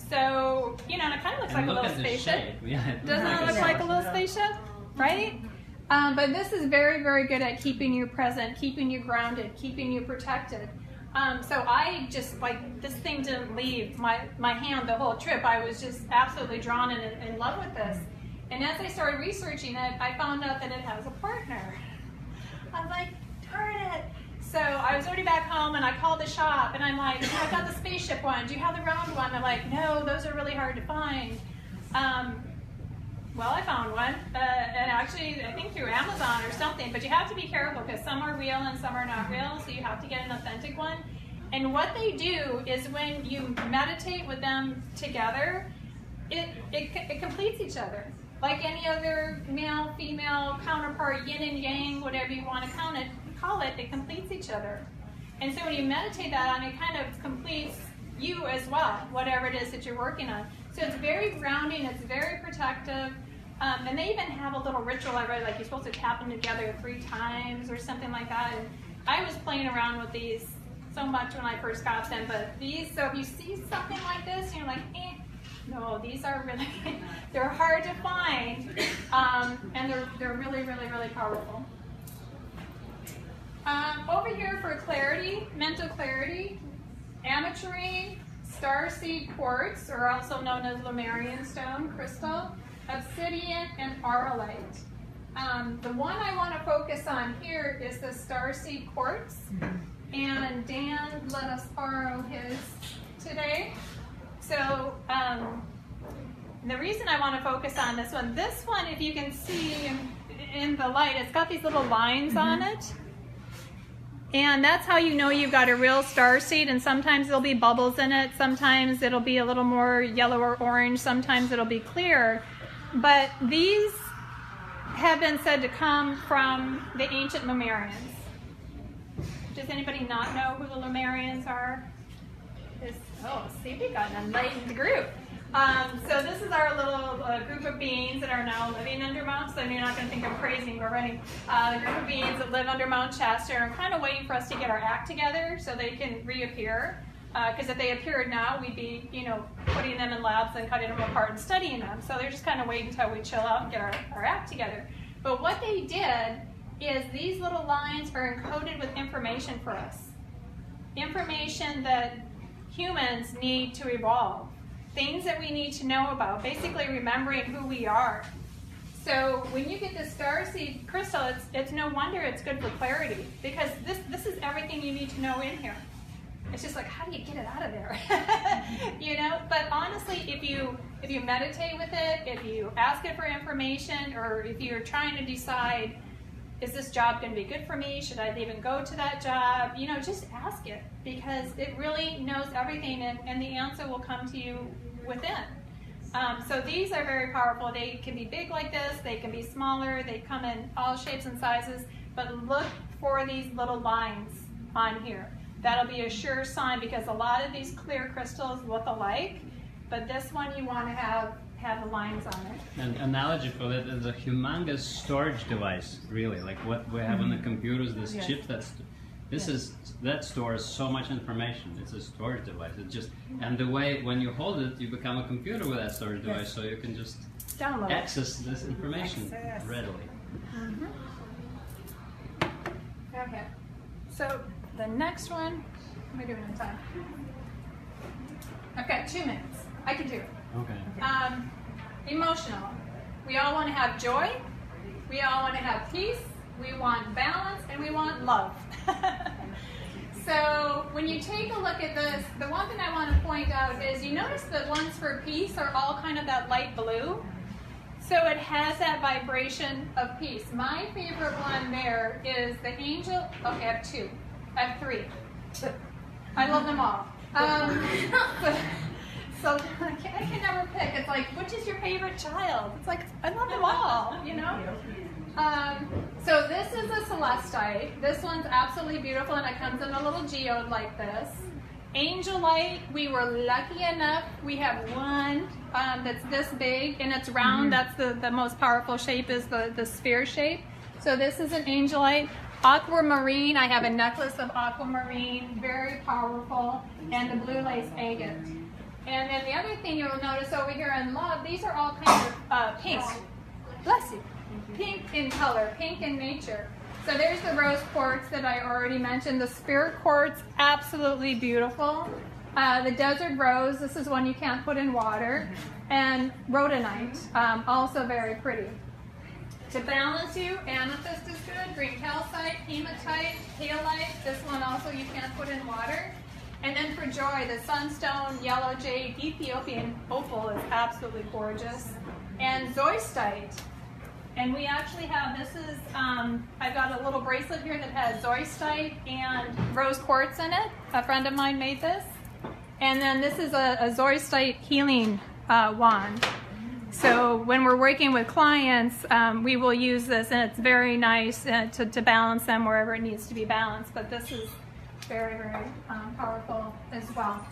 So, and it kind of looks like a little spaceship. Doesn't it look like a little spaceship? Right? But this is very, very good at keeping you present, keeping you grounded, keeping you protected. So I just, this thing didn't leave my hand the whole trip. I was just absolutely drawn and in love with this. And as I started researching it, I found out that it has a partner. I'm like, darn it. So I was already back home, and I called the shop, and I'm like, I got the spaceship one. Do you have the round one? They're like, no, those are really hard to find. Well, I found one, and actually, I think through Amazon or something, but you have to be careful because some are real and some are not real, so you have to get an authentic one. And what they do is when you meditate with them together, it completes each other. Like any other male, female counterpart, yin and yang, whatever you want to call it, it completes each other. And so when you meditate that on, it kind of completes you as well, whatever it is that you're working on. So it's very grounding, it's very protective, and they even have a little ritual I read, like you're supposed to tap them together 3 times or something like that. And I was playing around with these so much when I first got them, but these, so if you see something like this, you're like, no, these are really, they're hard to find, and they're really, really, really powerful. Over here for clarity, mental clarity, ameturine, starseed quartz, or also known as Lemurian stone crystal, obsidian, and auralite. The one I want to focus on here is the starseed quartz, and Dan let us borrow his today. So the reason I want to focus on this one, if you can see in the light, it's got these little lines on it. And that's how you know you've got a real starseed, and sometimes there'll be bubbles in it, sometimes it'll be a little more yellow or orange, sometimes it'll be clear. But these have been said to come from the ancient Lemurians. Does anybody not know who the Lemurians are? See, we got an enlightened group. So this is our little group of beings that are now living under Mount, so you're not going to think I'm crazy already. The group of beings that live under Mount Shasta are kind of waiting for us to get our act together so they can reappear. Because if they appeared now, we'd be, putting them in labs and cutting them apart and studying them. So they're just kind of waiting until we chill out and get our act together. But what they did is these little lines are encoded with information for us. Information that humans need to evolve. Things that we need to know about, basically remembering who we are. So when you get the starseed crystal, it's no wonder it's good for clarity, because this is everything you need to know in here. It's just like, how do you get it out of there? But honestly, if you meditate with it, if you ask it for information, or if you're trying to decide, is this job going to be good for me? Should I even go to that job? Just ask it, because it really knows everything, and the answer will come to you within. So these are very powerful. They can be big like this, they can be smaller, they come in all shapes and sizes, but look for these little lines on here. That'll be a sure sign, because a lot of these clear crystals look alike, but this one you want to have the lines on it. An analogy for that is a humongous storage device, really, like what we have on the computers, this chip that stores so much information. It's a storage device. And the way when you hold it, you become a computer with that storage device, so you can just download access this information readily. Okay, so the next one, what am I doing in time? I've got 2 minutes. I can do it. Okay. Emotional. We all want to have joy. We all want to have peace. We want balance, and we want love. So when you take a look at this, the one thing I want to point out is you notice the ones for peace are all kind of that light blue. So it has that vibration of peace. My favorite one there is the angel. Okay, I have two. I have three. I love them all. So I can never pick. It's like, which is your favorite child? It's like, I love them all, you know? So this is a celestite. This one's absolutely beautiful, and it comes in a little geode like this. Angelite, we were lucky enough, we have one that's this big, and it's round. That's the most powerful shape, is the sphere shape. So this is an angelite. Aquamarine, I have a necklace of aquamarine, very powerful, and the blue lace agate. And then the other thing you'll notice over here in love, these are all kinds of pink. Bless you. Pink in color, pink in nature. So there's the rose quartz that I already mentioned. The spirit quartz, absolutely beautiful. The desert rose, this is one you can't put in water. And rhodonite, also very pretty. To balance you, amethyst is good, green calcite, hematite, halite. This one also you can't put in water. And then for joy, the sunstone, yellow jade, Ethiopian opal is absolutely gorgeous. And zoistite. And we actually have, this is, I've got a little bracelet here that has zoistite and rose quartz in it. A friend of mine made this. And then this is a zoistite healing wand. So when we're working with clients, we will use this, and it's very nice to balance them wherever it needs to be balanced. But this is very, very powerful as well.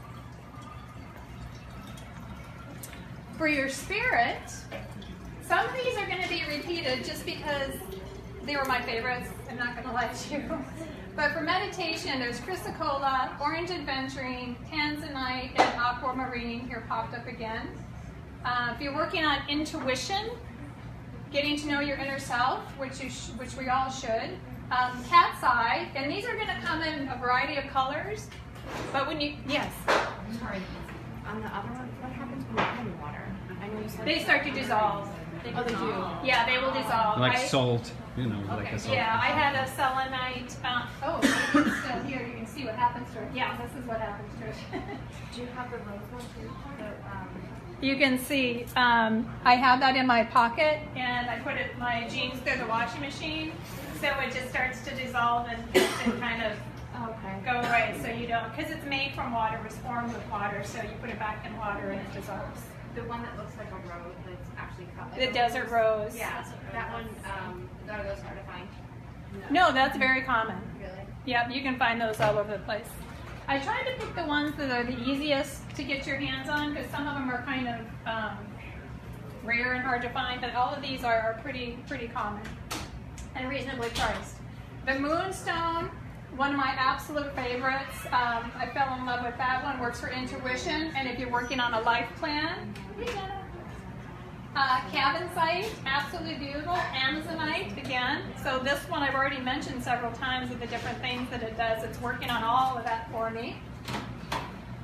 For your spirit, some of these are going to be repeated just because they were my favorites. I'm not going to lie to you. But for meditation, there's chrysocolla, orange aventurine, tanzanite, and aquamarine here popped up again. If you're working on intuition, getting to know your inner self, which we all should, cat's eye, and these are going to come in a variety of colors. But when you, yes? Sorry. On the other one, what happens when you put in water? I know you said They start to dissolve. They do. Yeah, they will dissolve. Like salt, you know, like a salt. Yeah, I had a selenite. It's still here. You can see what happens to it. Yeah, this is what happens to it. Do you have the rose one too? You can see I have that in my pocket, and I put my jeans through the washing machine, so it just starts to dissolve and kind of go away. So you don't, because it's made from water, it was formed with water, so you put it back in water and it dissolves. The one that looks like a rose that's actually cut like The desert rose. Yeah, that one, are those hard to find? No, that's very common. Really? Yep, you can find those all over the place. I try to pick the ones that are the easiest to get your hands on, because some of them are kind of rare and hard to find, but all of these are pretty common and reasonably priced. The moonstone, one of my absolute favorites. I fell in love with that one. Works for intuition, and if you're working on a life plan. Cabinsite, absolutely beautiful. Amazonite, again. So this one I've already mentioned several times with the different things that it does. It's working on all of that for me.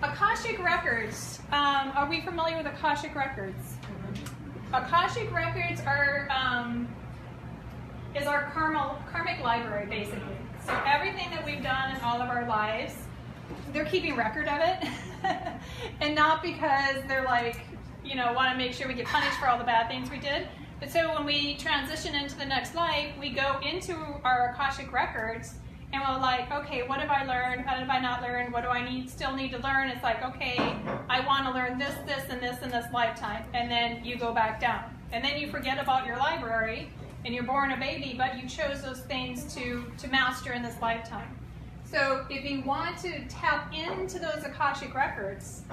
Akashic Records. Are we familiar with Akashic Records? Akashic Records are is our karmic library, basically. So everything that we've done in all of our lives, they're keeping record of it. And not because they're like, you know, want to make sure we get punished for all the bad things we did. But so when we transition into the next life, we go into our Akashic Records, and we're like, okay, what have I learned? How did I not learn? What do I still need to learn? It's like, okay, I want to learn this, this, and this in this lifetime. And then you go back down. And then you forget about your library, and you're born a baby, but you chose those things to master in this lifetime. So if you want to tap into those Akashic Records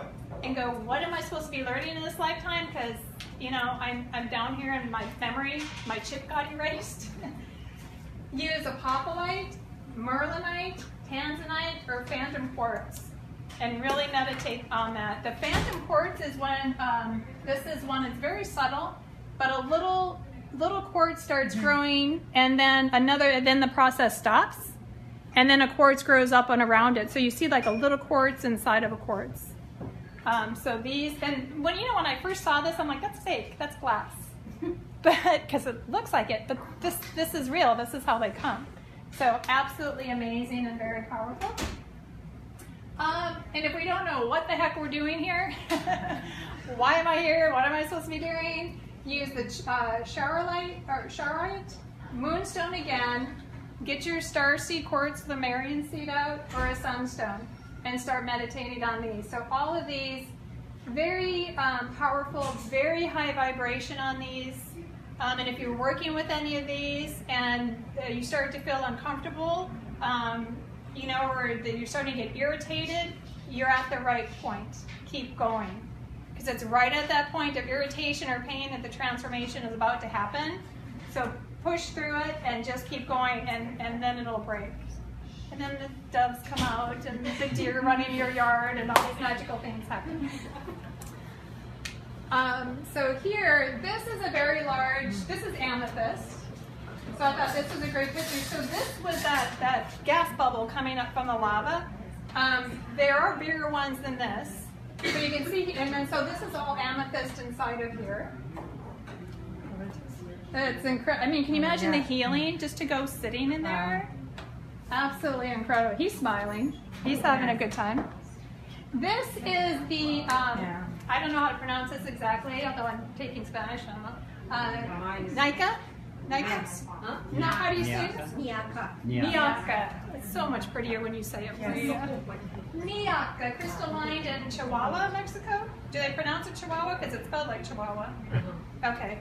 and go, what am I supposed to be learning in this lifetime? Because, you know, I'm down here and my memory, my chip got erased. Use apophyllite, merlinite, tanzanite, or phantom quartz, and really meditate on that. The phantom quartz is when, this is one that's very subtle, but a little quartz starts growing, and then then the process stops. And then a quartz grows up and around it. So you see like a little quartz inside of a quartz. So these, and when I first saw this, I'm like, that's fake, that's glass. But, because it looks like it, but this is real, this is how they come. So absolutely amazing and very powerful. And if we don't know what the heck we're doing here, why am I here, what am I supposed to be doing? use the Charoite, Moonstone again, get your starseed quartz, the Marian seed out, or a sunstone, and start meditating on these. So all of these, very powerful, very high vibration on these. And if you're working with any of these and you start to feel uncomfortable, you know, or that you're starting to get irritated, you're at the right point. Keep going. Because it's right at that point of irritation or pain that the transformation is about to happen. So push through it and just keep going, and then it'll break. And then the doves come out and the deer run in your yard and all these magical things happen. So here, this is a very large, this is amethyst. So I thought this was a great picture. So this was that gas bubble coming up from the lava. There are bigger ones than this. So you can see, and then so this is all amethyst inside of here. It's incredible. I mean, can you imagine the healing just to go sitting in there? Absolutely incredible. He's smiling. He's having a good time. This is the, I don't know how to pronounce this exactly, although I'm taking Spanish. Nika? Nika? Huh? No, how do you say this? Niaka. It's so much prettier when you say it. Niaka, crystalline in Chihuahua, Mexico. Do they pronounce it Chihuahua? Because it's spelled like Chihuahua. Okay.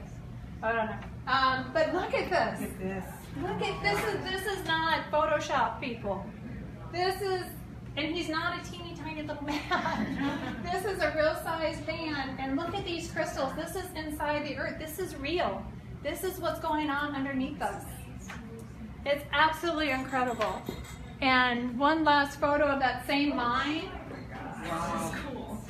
I don't know. But look at this. Look at this. This is not Photoshop, people. This is, and he's not a teeny tiny little man. This is a real size man. And look at these crystals. This is inside the earth. This is real. This is what's going on underneath us. It's absolutely incredible. And one last photo of that same mine. Wow. This is cool.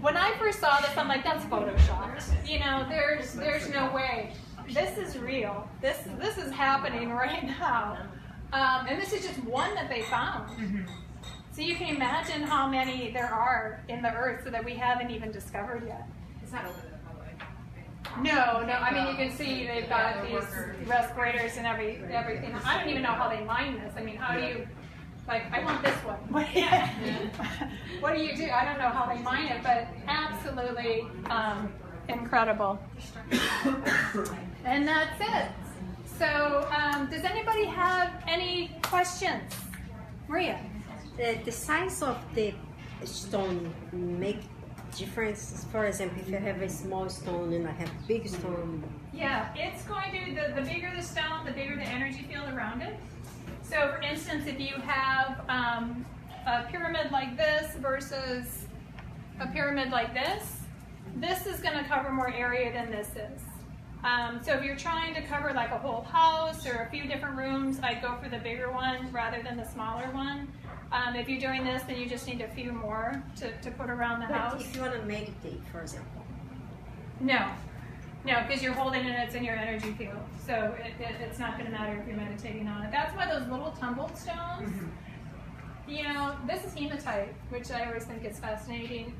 When I first saw this, I'm like, that's photoshopped. You know, there's no way. This is real. This is happening right now. And this is just one that they found. Mm-hmm. So you can imagine how many there are in the earth so that we haven't even discovered yet. It's not open to the public. No. I mean, you can see they've got these respirators and everything. I don't even know how they mine this. I mean, how do you, like, I want this one. What do you do? I don't know how they mine it, but absolutely incredible. And that's it. So, does anybody have any questions? Maria? The size of the stone make difference. For example, if you have a small stone and I have a big stone. Yeah, it's going to, the bigger the stone, the bigger the energy field around it. So for instance, if you have a pyramid like this versus a pyramid like this is going to cover more area than this is. So if you're trying to cover like a whole house or a few different rooms, I'd go for the bigger one rather than the smaller one. If you're doing this, then you just need a few more to put around the house. If you want to meditate, for example. No, because you're holding it, it's in your energy field. So it's not going to matter if you're meditating on it. That's why those little tumbled stones, you know, this is hematite, which I always think is fascinating.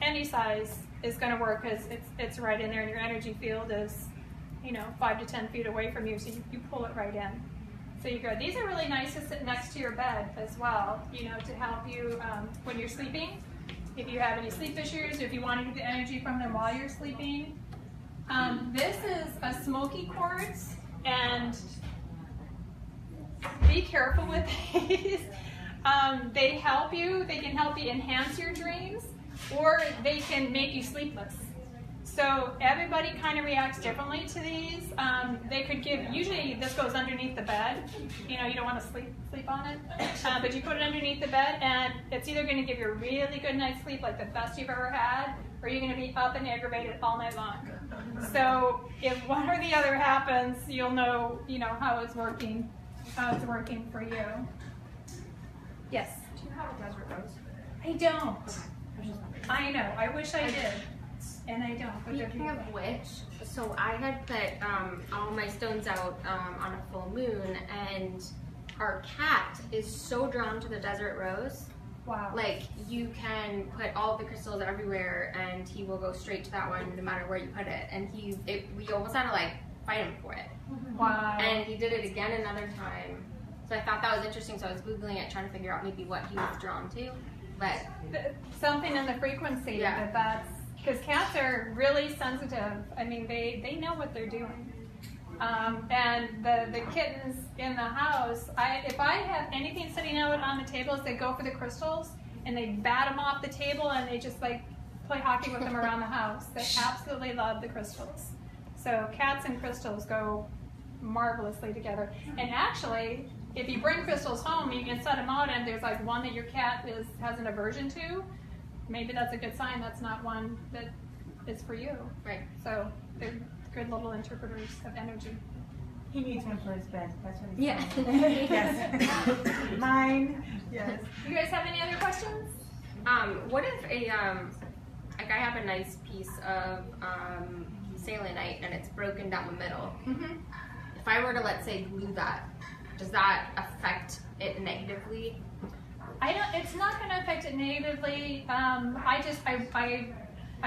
Any size is going to work because it's right in there, and your energy field is, you know, 5 to 10 feet away from you, so you pull it right in. So you go. These are really nice to sit next to your bed as well, you know, to help you when you're sleeping. If you have any sleep issues, or if you want to get the energy from them while you're sleeping. This is a smoky quartz, and be careful with these. They help you. They can help you enhance your dreams, or they can make you sleepless. So everybody kind of reacts differently to these. They could give, usually this goes underneath the bed. You know, you don't want to sleep on it. But you put it underneath the bed, and it's either going to give you a really good night's sleep, like the best you've ever had, or you're going to be up and aggravated all night long. So if one or the other happens, you'll know, you know, how it's working for you. Yes? Do you have a desert rose? I don't. I know. I wish I did. And I don't. But Speaking of which, so I had put all my stones out on a full moon, and our cat is so drawn to the desert rose. Wow. Like, you can put all the crystals everywhere, and he will go straight to that one no matter where you put it. And we almost had to like fight him for it. Wow. And he did it again another time. So I thought that was interesting. So I was Googling it, trying to figure out maybe what he was drawn to. But something in the frequency yeah. that's because cats are really sensitive. I mean, they know what they're doing. And the kittens in the house, if I have anything sitting out on the tables, they go for the crystals and they bat them off the table and they just like play hockey with them around the house. They absolutely love the crystals. So cats and crystals go marvelously together. And actually, if you bring crystals home, you can set them out and there's like one that your cat has an aversion to, maybe that's a good sign that's not one that is for you. Right. So they're good little interpreters of energy. He needs one for his bed. That's what he's Yeah. saying. Yes. Mine. Yes. You guys have any other questions? What if like I have a nice piece of selenite and it's broken down the middle. Mm-hmm. If I were to, let's say, glue that, does that affect it negatively? It's not going to affect it negatively. I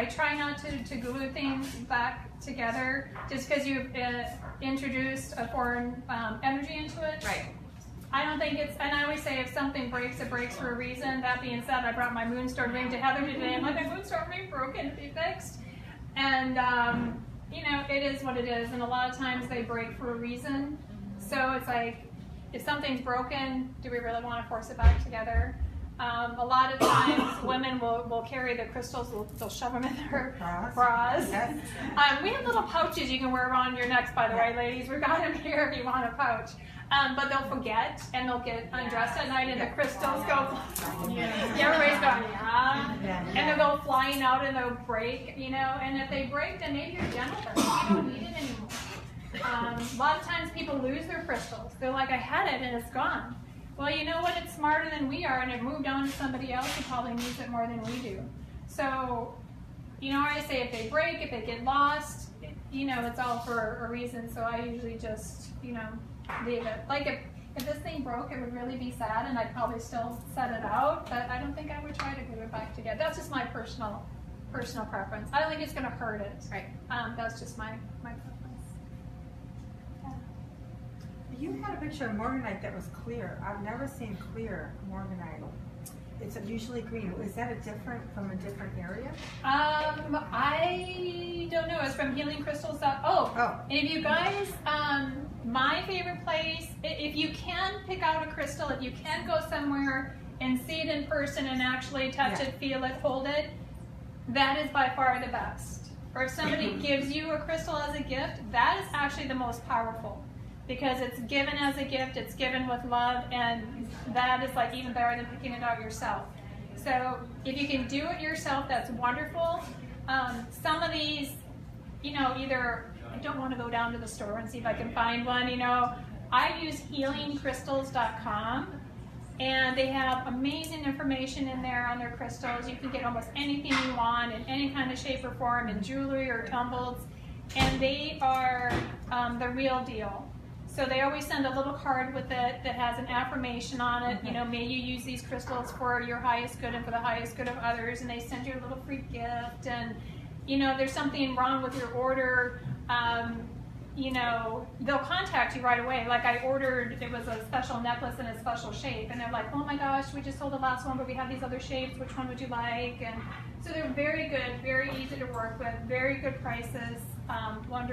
try not to glue things back together just because you've introduced a foreign energy into it. Right. I don't think it's, and I always say if something breaks, it breaks for a reason. That being said, I brought my moonstone ring to Heather today. I'm like, my moonstone ring broke and to be fixed. And, it is what it is. And a lot of times they break for a reason. So it's like, if something's broken, do we really want to force it back together? A lot of times women will carry the crystals, they'll shove them in their bras. Yes. We have little pouches you can wear around your necks, by the way, ladies. We've got them here if you want a pouch. But they'll forget and they'll get undressed at night and the crystals go, everybody's going, and they'll go flying out and they'll break, and if they break, then maybe you're gentle with it. You don't need it anymore. A lot of times people lose their crystals. They're like, I had it and it's gone. Well, you know what? It's smarter than we are, and it moved on to somebody else who probably needs it more than we do. So, I say if they break, if they get lost, it's all for a reason. So I usually just, leave it. Like if this thing broke, it would really be sad, and I'd probably still set it out. But I don't think I would try to glue it back together. That's just my personal preference. I don't think it's going to hurt it. Right. That's just my preference. You had a picture of morganite that was clear. I've never seen clear morganite. It's usually green. Is that from a different area? I don't know. It's from healingcrystals. And if you guys, my favorite place, if you can pick out a crystal, if you can go somewhere and see it in person and actually touch it, feel it, hold it, that is by far the best. Or if somebody gives you a crystal as a gift, that is actually the most powerful. Because it's given as a gift, it's given with love, and that is like even better than picking it out yourself. So if you can do it yourself, that's wonderful. Some of these, either I don't want to go down to the store and see if I can find one. I use healingcrystals.com, and they have amazing information in there on their crystals. You can get almost anything you want in any kind of shape or form, in jewelry or tumbleds, and they are the real deal. So they always send a little card with it that has an affirmation on it. May you use these crystals for your highest good and for the highest good of others. And they send you a little free gift. And, if there's something wrong with your order, they'll contact you right away. Like I ordered, it was a special necklace in a special shape. And they're like, oh my gosh, we just sold the last one, but we have these other shapes. Which one would you like? And so they're very good, very easy to work with, very good prices, wonderful.